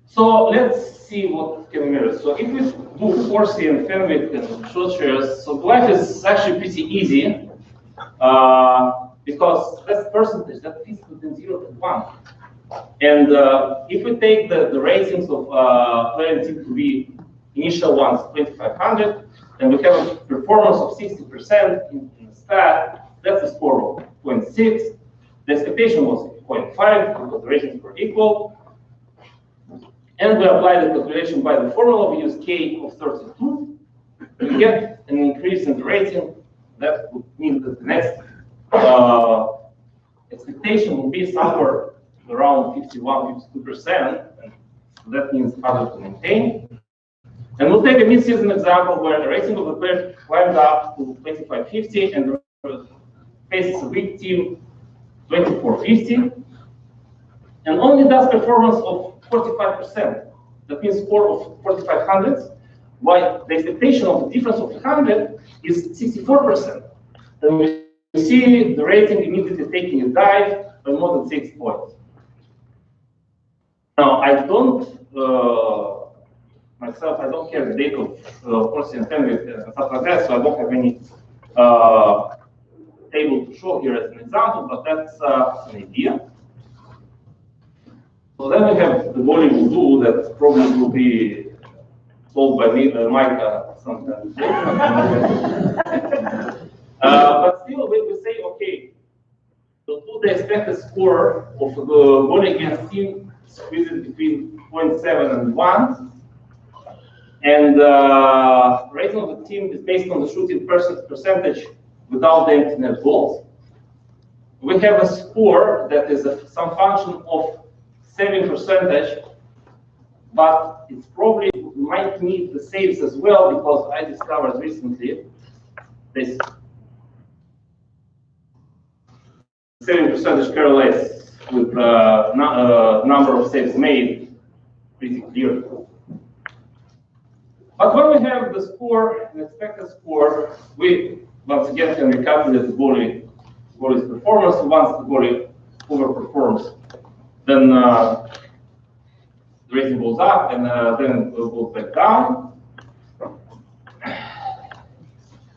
So let's see what can we measure. So if we do Corsi and Fenwick and shot shares, so life is actually pretty easy because that's percentage that fits within 0 to 1. And if we take the ratings of player team to be initial ones 2,500, and we have a performance of 60% in the stat, that's a score of 0.6. The expectation was 0.5 because the ratings were equal. And we apply the calculation by the formula. We use K of 32. We get an increase in the rating. That would mean that the next expectation will be somewhere around 51, 52%. And that means harder to maintain. And we'll take a mid-season example where the rating of the player climbed up to 2550 and faces a weak team 2450 and only does performance of 45%. That means score of 4,500, while the expectation of the difference of 100 is 64%. And we see the rating immediately taking a dive by more than 6 points. Now, I don't myself, I don't care the date of Corsi and Fenwick and stuff like that, so I don't have any table to show here as an example, but that's an idea. So then we have the volume do that probably will be solved by me, Micah sometime. But still, we say, okay, so do the expected score of the goal against team squeezed between 0.7 and 1. And rating of the team is based on the shooting percentage without the empty net goals. We have a score that is some function of saving percentage but it probably might meet the saves as well, because I discovered recently this 7% correlates with number of saves made pretty clearly. But when we have the score, the expected score, we once again can recalculate the goalie's performance. Once the goalie overperforms, then the rating goes up, and then it goes back down.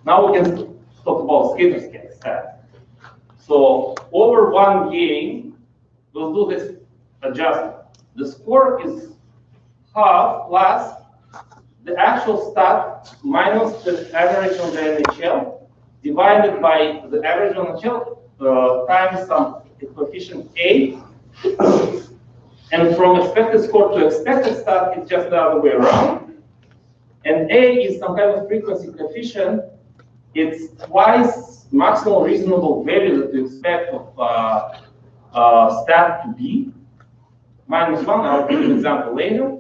Now we can talk about skater stats. So over one game, we'll do this adjustment. The score is half plus the actual stat minus the average on the NHL divided by the average on the NHL times some coefficient A. And from expected score to expected stat, it's just the other way around. And A is some kind of frequency coefficient. It's twice maximal reasonable value that you expect of stat to be, minus 1. I'll give you an example later.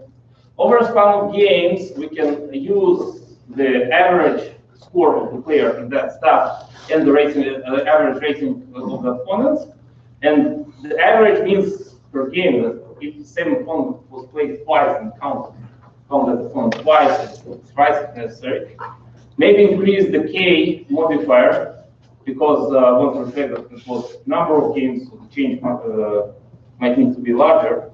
Over a span of games, we can use the average score of the player in that stat and the rating, the average rating of the opponents. And the average means per game that if the same opponent was played twice and count that opponent twice, it's twice if necessary. Maybe increase the K modifier, because I want to reflect that it was number of games, so the change might need to be larger.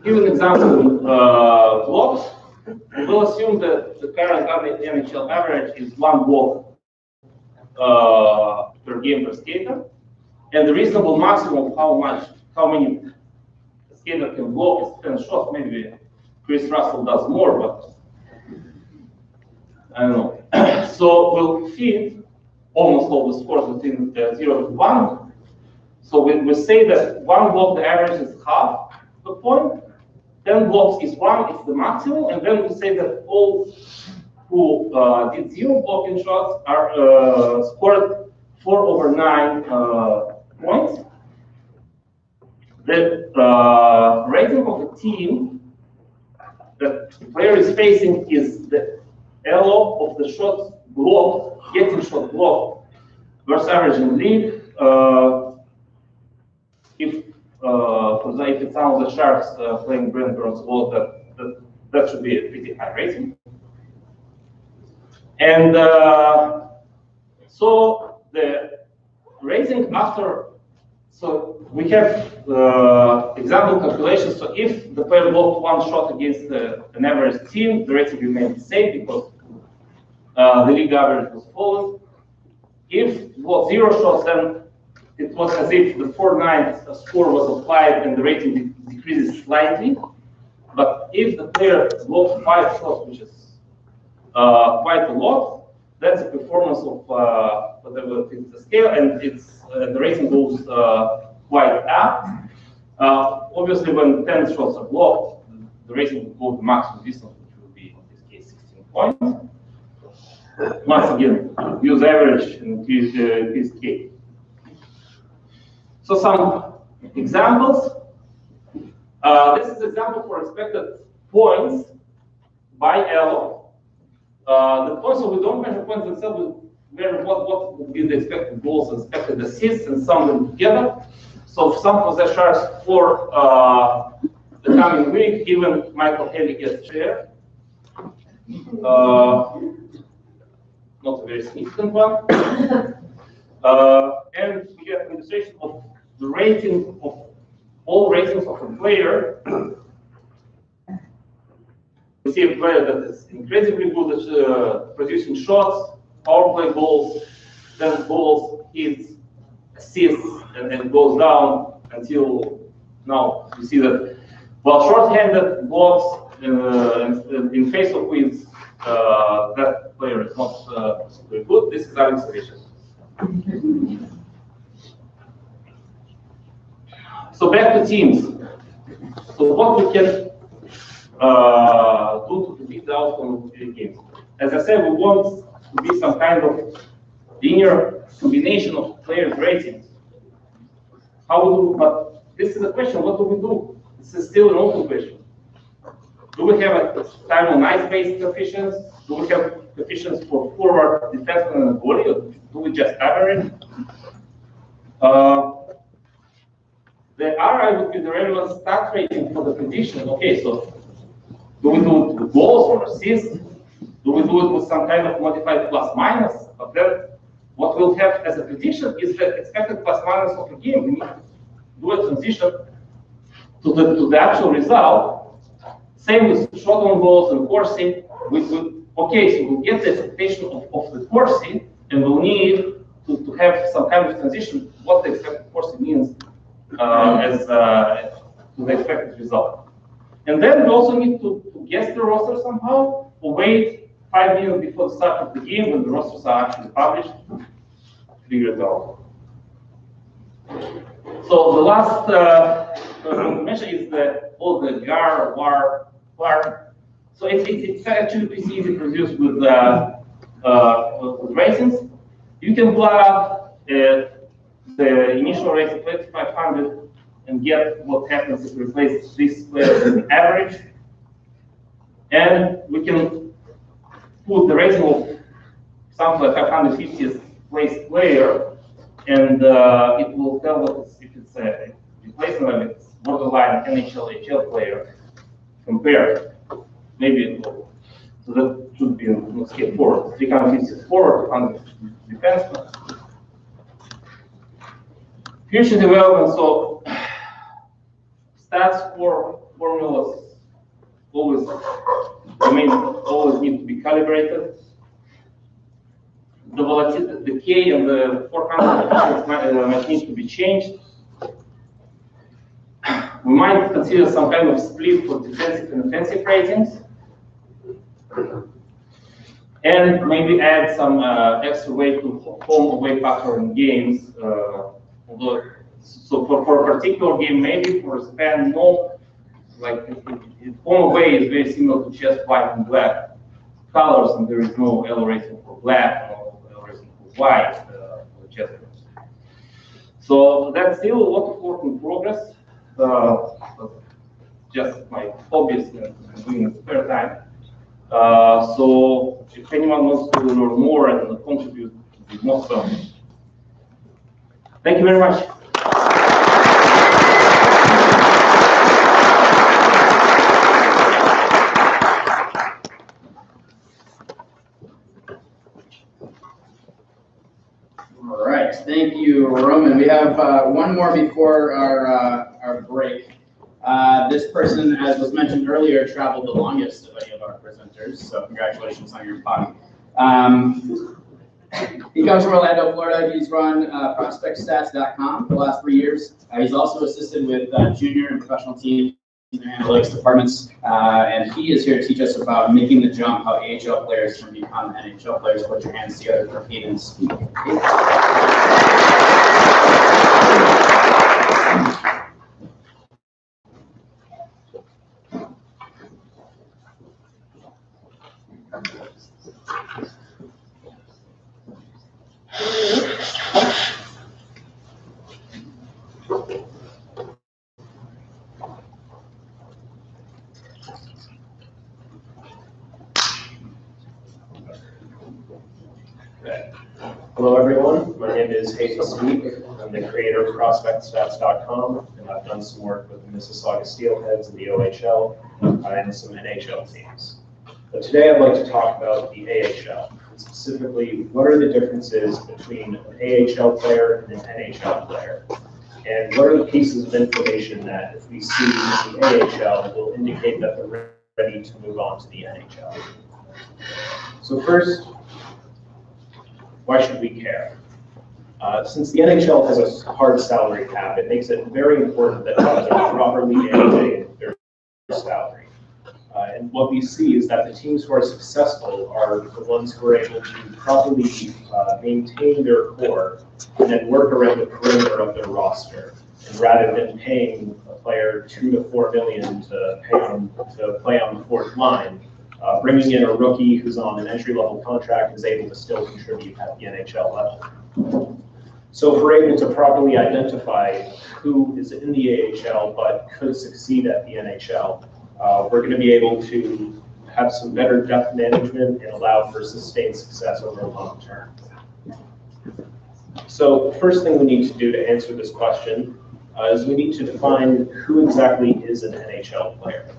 Give an example, blocks. We'll assume that the current NHL average is 1 block per game per skater, and the reasonable maximum of how many skater can block is 10 shots. Maybe Chris Russell does more, but I don't know. So we'll fit almost all the scores within 0 to 1. So we say that 1 block, the average is half the point. 10 blocks is 1, it's the maximum, and then we say that all who did 0 blocking shots are scored 4/9 points. The rating of the team that the player is facing is the LO of the shots blocked, getting shot blocked, versus average in league. For example, if it's some of the Sharks playing Brent Burns, well, that should be a pretty high rating. And so the rating after, so we have example calculations. So if the player blocked 1 shot against an average team, the rating remains the same because the league average was followed. If it was 0 shots, then it was as if the 4/9 score was applied and the rating decreases slightly. But if the player blocked 5 shots, which is quite a lot, that's the performance of whatever is the scale, and it's the rating goes quite up. Obviously, when 10 shots are blocked, the rating will go to maximum distance, which will be in this case 16 points. Once again, use average and increase K. So some examples. This is example for expected points by Elo. The points, so we don't measure points themselves, we measure what would be the expected goals and expected assists and sum them together. So some for the Sharks for the coming week, even Michael Haley gets share. Not a very significant one. And we have illustration of the rating of all ratings of a player. We see a player that is incredibly good at producing shots, power play goals, then goals, hits, assists, and then goes down until now. You see that while short-handed blocks in face of wins, that player is not very good. This is our installation. So back to teams. So what we can do to predict the outcome of the game. As I said, we want to be some kind of linear combination of players' ratings. How do? But this is the question: what do we do this is still an open question. Do we have a time on ice-based coefficients? Do we have coefficients for forward defenseman and goalie, or do we just average? The RI would be the relevant stat rating for the condition. Okay, so do we do it with goals or assists? Do we do it with some kind of modified plus minus? But then what we'll have as a prediction is the expected plus minus of a game. We need to do a transition to the actual result. Same with shot on goals and Corsi. Okay, so we'll get the expectation of the Corsi, and we'll need to have some kind of transition what the expected Corsi means as to the expected result. And then we also need to guess the roster somehow, or wait 5 minutes before the start of the game when the rosters are actually published, figure it out. So the last mention is all the GAR, WAR. So it's actually pretty easy to produce with ratings. You can plug the initial rating of 2500 and get what happens if we replace this player with the average. And we can put the rating of something like 550th place player, and it will tell us if it's a replacement, if it's borderline NHL, HL player compared. Maybe it will. So that should be on scale forward. 350 forward, 200 defenseman. Future development, so stats for formulas always need to be calibrated. The volatility, the K and the 400 might need to be changed. We might consider some kind of split for defensive and offensive ratings. And maybe add some extra weight to home away factor in games. So for a particular game, maybe for a span, no, like home away is very similar to just white and black colors, and there is no L rating for black, no L rating for white for chess. So that's still a lot of work in progress. Just my hobbies and doing in spare time. So if anyone wants to learn more and contribute, be most welcome. Thank you very much. All right, thank you, Roman. We have one more before our break. This person, as was mentioned earlier, traveled the longest of any of our presenters, so congratulations on your puck. He comes from Orlando, Florida. He's run prospectstats.com for the last 3 years. He's also assisted with junior and professional teams and analytics departments, and he is here to teach us about making the jump, how AHL players can become NHL players. Put your hands together for Hayden Speak. Hello everyone, my name is Hayden Speak. I'm the creator of prospectstats.com, and I've done some work with the Mississauga Steelheads in the OHL and some NHL teams. But today I'd like to talk about the AHL, and specifically what are the differences between an AHL player and an NHL player, and what are the pieces of information that if we see in the AHL will indicate that they're ready to move on to the NHL. So first, why should we care? Since the NHL has a hard salary cap, it makes it very important that clubs are properly managing their salary. And what we see is that the teams who are successful are the ones who are able to properly maintain their core and then work around the perimeter of their roster. And rather than paying a player $2 to $4 million to play on the fourth line, bringing in a rookie who's on an entry-level contract is able to still contribute at the NHL level. So if we're able to properly identify who is in the AHL but could succeed at the NHL, we're going to be able to have some better depth management and allow for sustained success over the long term. So first thing we need to do to answer this question is we need to define who exactly is an NHL player.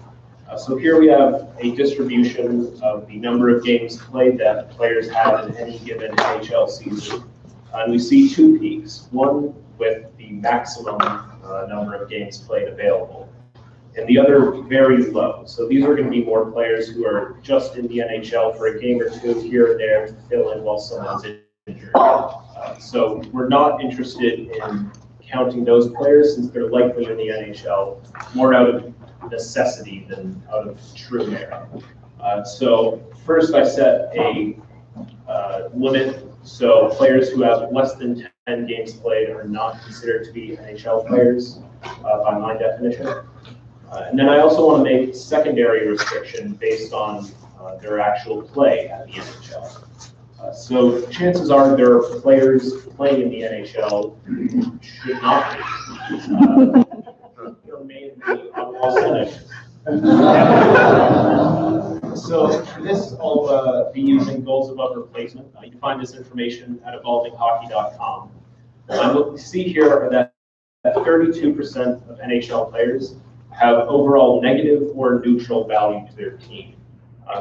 So here we have a distribution of the number of games played that players have in any given NHL season. And we see two peaks, one with the maximum number of games played available, and the other very low. So these are going to be more players who are just in the NHL for a game or two here and there to fill in while someone's injured. So we're not interested in counting those players since they're likely in the NHL more out of necessity than out of true merit. So first I set a limit. So players who have less than 10 games played are not considered to be NHL players by my definition. And then I also want to make secondary restriction based on their actual play at the NHL. So chances are there are players playing in the NHL who should not be. There may be alternatives. So for this, I'll be using goals above replacement. You can find this information at evolvinghockey.com. What we see here are that 32% of NHL players have overall negative or neutral value to their team.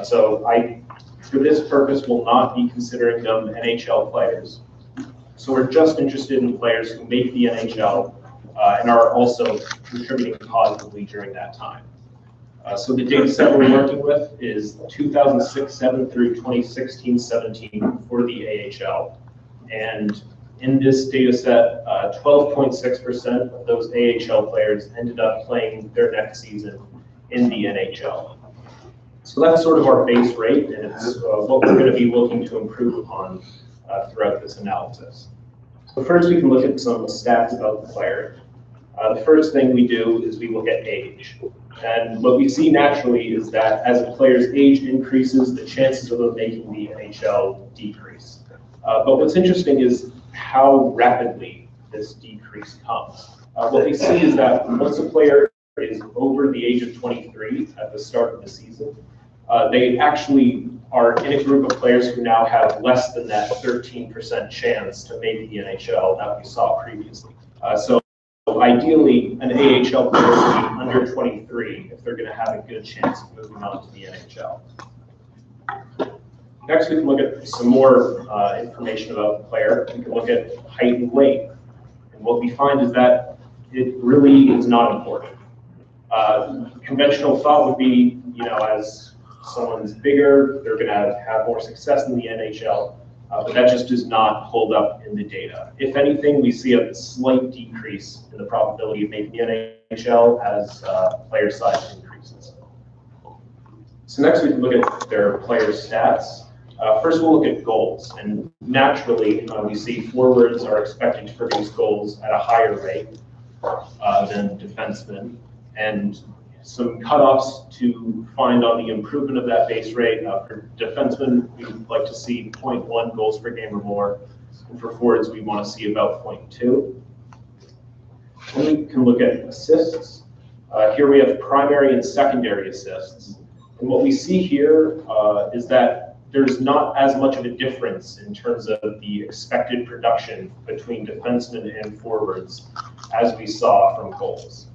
So I, for this purpose, will not be considering them NHL players. So we're just interested in players who make the NHL and are also contributing positively during that time. So the data set we're working with is 2006-7 through 2016-17 for the AHL. And in this data set, 12.6% of those AHL players ended up playing their next season in the NHL. So that's sort of our base rate, and it's what we're going to be looking to improve upon throughout this analysis. So first we can look at some stats about the player. The first thing we do is we look at age. And what we see naturally is that as a player's age increases, the chances of them making the NHL decrease. But what's interesting is how rapidly this decrease comes. What we see is that once a player is over the age of 23 at the start of the season, they actually are in a group of players who now have less than that 13% chance to make the NHL that we saw previously. So ideally, an AHL player should be under 23 if they're going to have a good chance of moving on to the NHL. Next, we can look at some more information about the player. We can look at height and weight. And what we find is that it really is not important. Conventional thought would be, as someone's bigger, they're going to have more success in the NHL. But that just does not hold up in the data. If anything, we see a slight decrease in the probability of making the NHL as player size increases. So next we can look at their player stats. First we'll look at goals. And naturally, we see forwards are expected to produce goals at a higher rate than defensemen. And some cutoffs to find on the improvement of that base rate. For defensemen, we would like to see 0.1 goals per game or more. And for forwards, we want to see about 0.2. Then we can look at assists. Here we have primary and secondary assists. And what we see here is that there's not as much of a difference in terms of the expected production between defensemen and forwards as we saw from goals.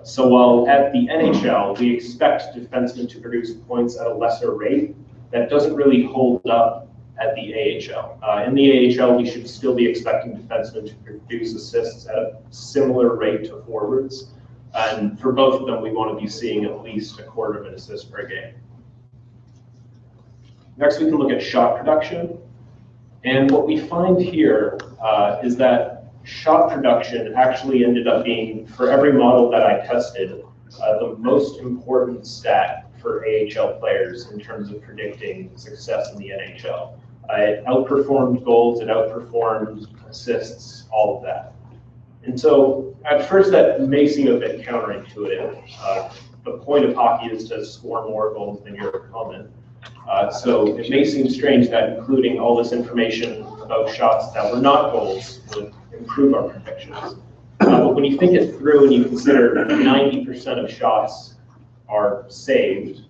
So while at the NHL, we expect defensemen to produce points at a lesser rate, that doesn't really hold up at the AHL. In the AHL, we should still be expecting defensemen to produce assists at a similar rate to forwards. And for both of them, we want to be seeing at least a quarter of an assist per game. Next, we can look at shot production. And what we find here is that shot production actually ended up being, for every model that I tested, the most important stat for AHL players in terms of predicting success in the NHL. It outperformed goals, it outperformed assists, all of that. And so at first that may seem a bit counterintuitive. The point of hockey is to score more goals than your opponent. So it may seem strange that including all this information about shots that were not goals would improve improve our predictions. But when you think it through and you consider 90% of shots are saved,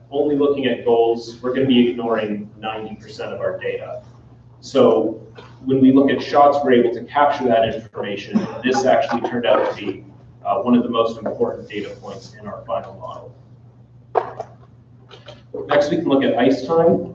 only looking at goals, we're going to be ignoring 90% of our data. So when we look at shots, we're able to capture that information. This actually turned out to be one of the most important data points in our final model. Next, we can look at ice time.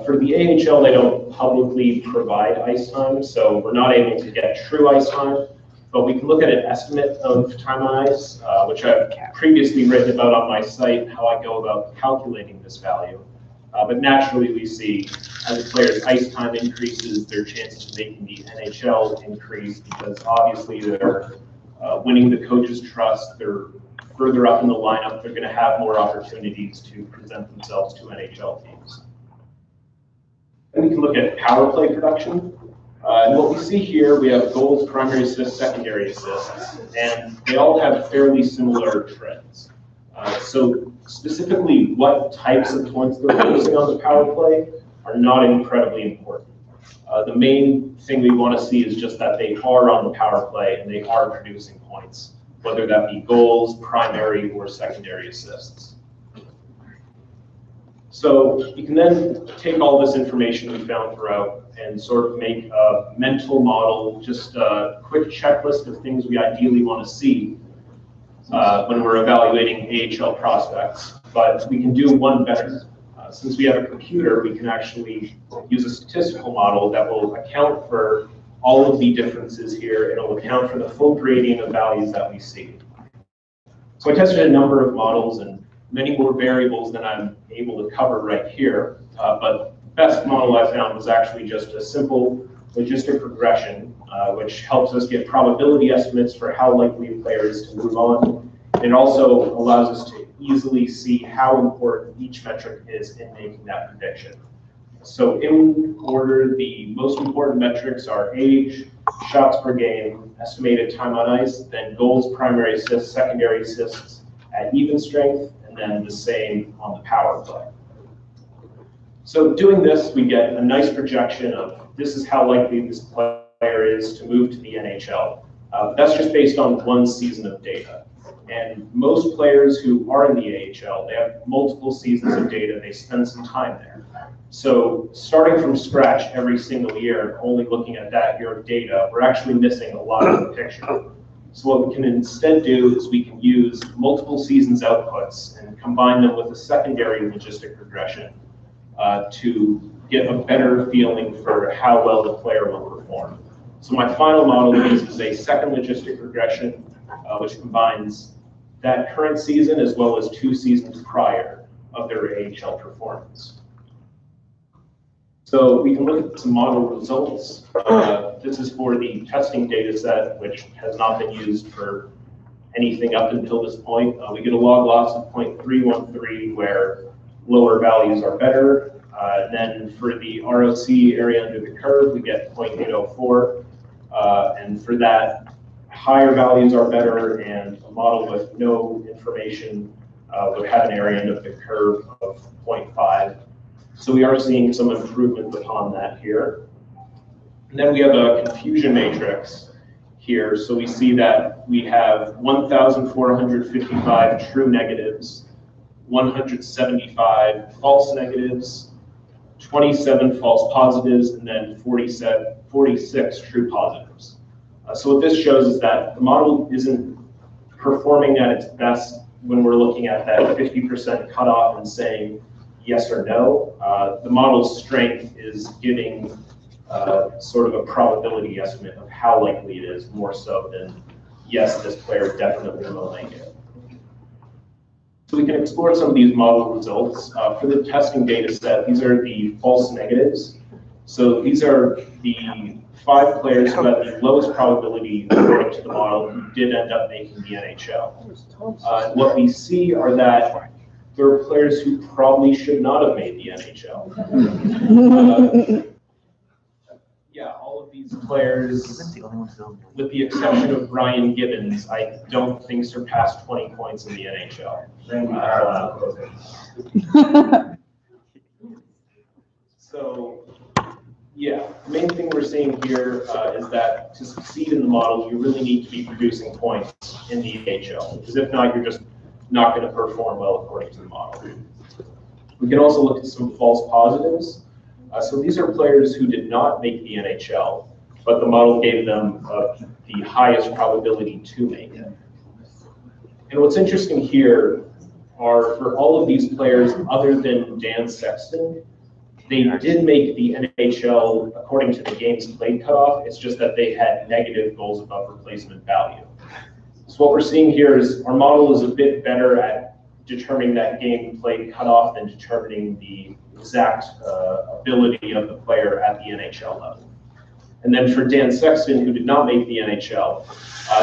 For the AHL, they don't publicly provide ice time, so we're not able to get true ice time, but we can look at an estimate of time on ice, which I've previously written about on my site, how I go about calculating this value. But naturally, we see as a player's ice time increases, their chances of making the NHL increase because obviously they're winning the coach's trust, they're further up in the lineup, they're going to have more opportunities to present themselves to NHL teams. And we can look at power play production. And what we see here, we have goals, primary assists, secondary assists, and they all have fairly similar trends. So specifically what types of points they're producing on the power play are not incredibly important. The main thing we want to see is just that they are on the power play and they are producing points, whether that be goals, primary, or secondary assists. So you can then take all this information we found throughout and sort of make a mental model, just a quick checklist of things we ideally want to see when we're evaluating AHL prospects. But we can do one better. Since we have a computer, we can actually use a statistical model that will account for all of the differences here. It'll account for the full gradient of values that we see. So I tested a number of models and many more variables than I'm able to cover right here. But the best model I found was actually just a simple logistic regression, which helps us get probability estimates for how likely a player is to move on. It also allows us to easily see how important each metric is in making that prediction. So in order, the most important metrics are age, shots per game, estimated time on ice, then goals, primary assists, secondary assists at even strength, and then the same on the power play. So doing this, we get a nice projection of this is how likely this player is to move to the NHL. That's just based on one season of data. And most players who are in the AHL, they have multiple seasons of data, they spend some time there. So starting from scratch every single year, only looking at that year of data, we're actually missing a lot of the picture. So what we can instead do is we can use multiple seasons outputs and combine them with a secondary logistic regression to get a better feeling for how well the player will perform. So my final model uses a second logistic regression, which combines that current season as well as 2 seasons prior of their AHL performance. So we can look at some model results. This is for the testing data set, which has not been used for anything up until this point. We get a log loss of 0.313, where lower values are better. Then for the ROC, area under the curve, we get 0.804. And for that, higher values are better, and a model with no information would have an area under the curve of 0.5. So we are seeing some improvement upon that here. And then we have a confusion matrix here. So we see that we have 1,455 true negatives, 175 false negatives, 27 false positives, and then 46 true positives. So what this shows is that the model isn't performing at its best when we're looking at that 50% cutoff and saying yes or no. The model's strength is giving sort of a probability estimate of how likely it is, more so than yes, this player definitely will make it. So we can explore some of these model results. For the testing data set, these are the false negatives. So these are the 5 players who had the lowest probability according to the model who did end up making the NHL. What we see are that there are players who probably should not have made the NHL. Yeah, all of these players, with the exception of Brian Gibbons, I don't think surpassed 20 points in the NHL. So, yeah, the main thing we're seeing seeing here is that to succeed in the model, you really need to be producing points in the AHL, because if not, you're just not going to perform well according to the model. We can also look at some false positives. So these are players who did not make the NHL, but the model gave them the highest probability to make it. And what's interesting here are for all of these players other than Dan Sexton, they did make the NHL according to the games played cutoff. It's just that they had negative goals above replacement value. So what we're seeing here is our model is a bit better at determining that game played cutoff than determining the exact ability of the player at the NHL level. And then for Dan Sexton, who did not make the NHL,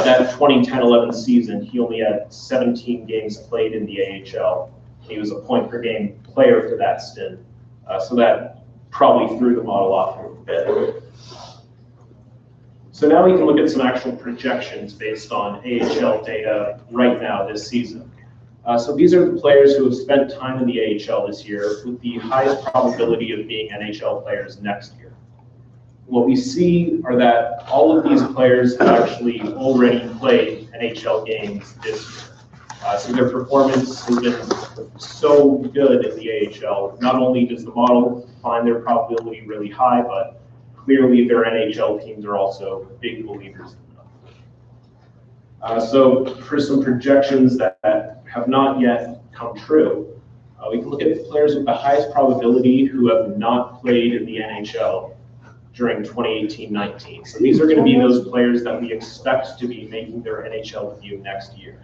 that 2010-11 season, he only had 17 games played in the AHL. He was a point per game player for that stint. So that probably threw the model off a bit. So now we can look at some actual projections based on AHL data right now this season. So these are the players who have spent time in the AHL this year with the highest probability of being NHL players next year. What we see are that all of these players have actually already played NHL games this year. So their performance has been so good in the AHL. Not only does the model find their probability really high, but clearly their NHL teams are also big believers in them. So for some projections that have not yet come true, we can look at the players with the highest probability who have not played in the NHL during 2018-19. So these are going to be those players that we expect to be making their NHL debut next year.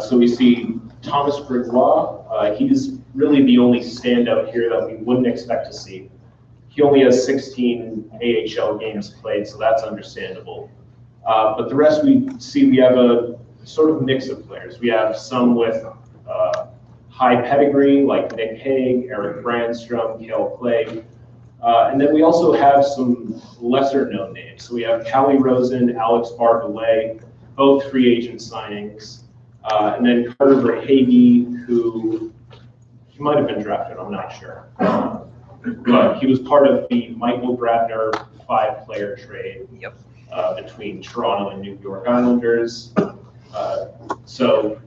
So we see Thomas Brigois. He's really the only standout here that we wouldn't expect to see. He only has 16 AHL games played, so that's understandable. But the rest we see, we have a sort of mix of players. We have some with high pedigree, like Nick Hague, Eric Brandstrom, Cale Clay. And then we also have some lesser known names. So we have Callie Rosen, Alex Barbalet, both free agent signings. And then Carter Verhaeghe, who he might have been drafted, I'm not sure. But he was part of the Michael Grabner 5-player trade between Toronto and New York Islanders. So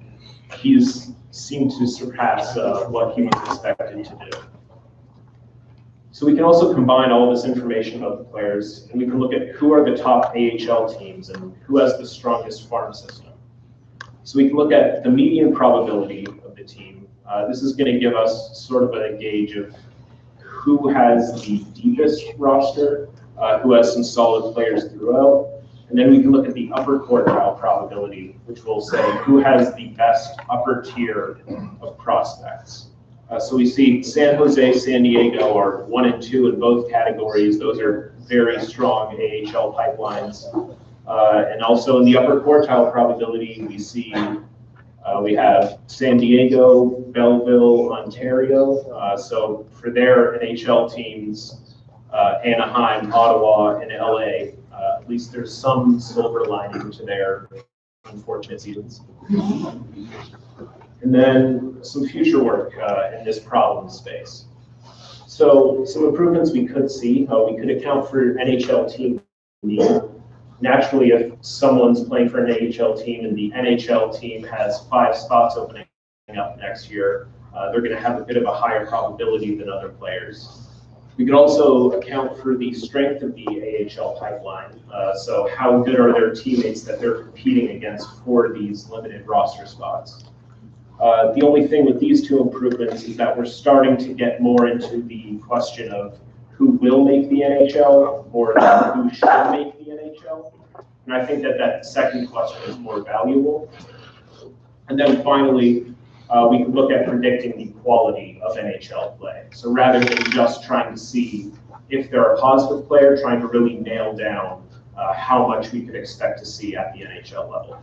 he's seemed to surpass what he was expected to do. So we can also combine all this information about the players, and we can look at who are the top AHL teams and who has the strongest farm system. So we can look at the median probability of the team. This is going to give us sort of a gauge of who has the deepest roster, who has some solid players throughout. And then we can look at the upper quartile probability, which will say who has the best upper tier of prospects. So we see San Jose, San Diego are 1 and 2 in both categories. Those are very strong AHL pipelines. And also in the upper quartile probability, we see we have San Diego, Belleville, Ontario. So for their NHL teams, Anaheim, Ottawa, and LA, at least there's some silver lining to their unfortunate seasons. And then some future work in this problem space. So some improvements we could see, we could account for NHL team need. Naturally, if someone's playing for an AHL team and the NHL team has 5 spots opening up next year, they're going to have a bit of a higher probability than other players. We could also account for the strength of the AHL pipeline. So how good are their teammates that they're competing against for these limited roster spots? The only thing with these 2 improvements is that we're starting to get more into the question of who will make the NHL or who should make the NHL. And I think that that second question is more valuable. And then finally, we can look at predicting the quality of NHL play. So rather than just trying to see if they're a positive player, trying to really nail down how much we could expect to see at the NHL level.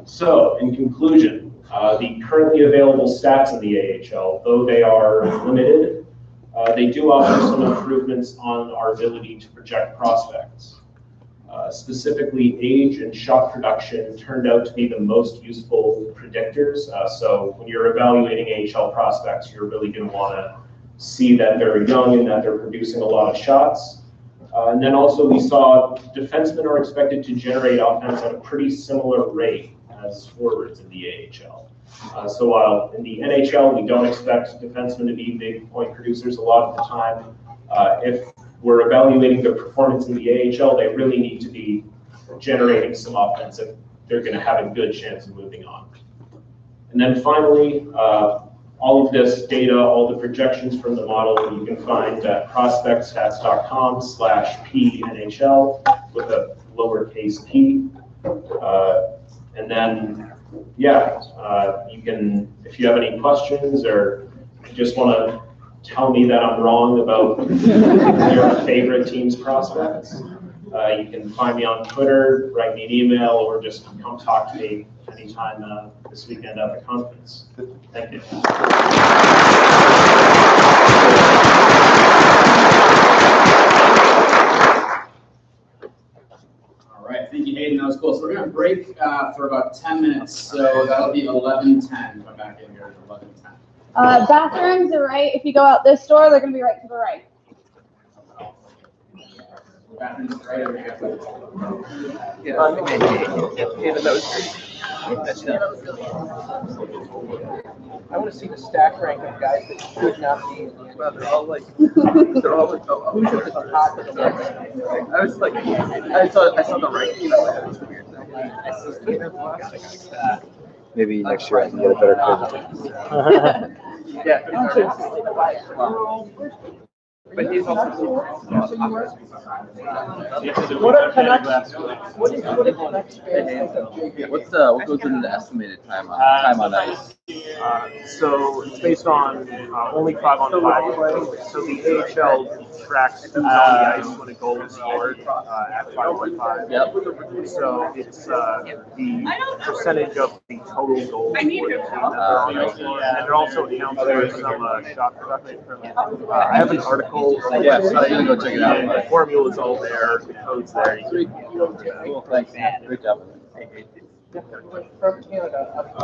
So in conclusion, the currently available stats in the AHL, though they are limited, they do offer some improvements on our ability to project prospects. Specifically, age and shot production turned out to be the most useful predictors. So when you're evaluating AHL prospects, you're really going to want to see that they're young and that they're producing a lot of shots. And then also we saw defensemen are expected to generate offense at a pretty similar rate as forwards in the AHL. So while in the NHL we don't expect defensemen to be big point producers a lot of the time, if we're evaluating their performance in the AHL, they really need to be generating some offense if they're going to have a good chance of moving on. And then finally, all of this data, all the projections from the model, you can find at prospectstats.com/PNHL with a lowercase p. And then, yeah, you can, if you have any questions or you just want to tell me that I'm wrong about your favorite team's prospects, you can find me on Twitter, write me an email, or just come talk to me anytime this weekend at the conference. Thank you. All right, thank you, Hayden. That was cool. So we're going to break for about 10 minutes. So that'll be 11:10. Come back in here at 11:10. Bathrooms are right. If you go out this door, they're going to be right to the right. Bathrooms right over here. Yeah, that was great. I want to see the stack rank of guys that should not be. Well, they're all like, who's at the top of the list? I was like, I saw the ranking. And I was like, that's weird. Maybe next year I can get a better credit. Yeah. But he's also. What are Canucks? What do Canucks fans think of JJ? What goes into the estimated time on ice? So it's based on only 5-on-5 play. So the AHL tracks who's on the ice when a goal is scored at 5-on-5. Yep. So it's the percentage of the total goals for the team that they're on ice for. And it also accounts for some shot production. I have an article. Yeah, so I'm gonna go check it out. The formula's all there. The code's there. You can go to that. Cool, thanks. Great job. From Canada.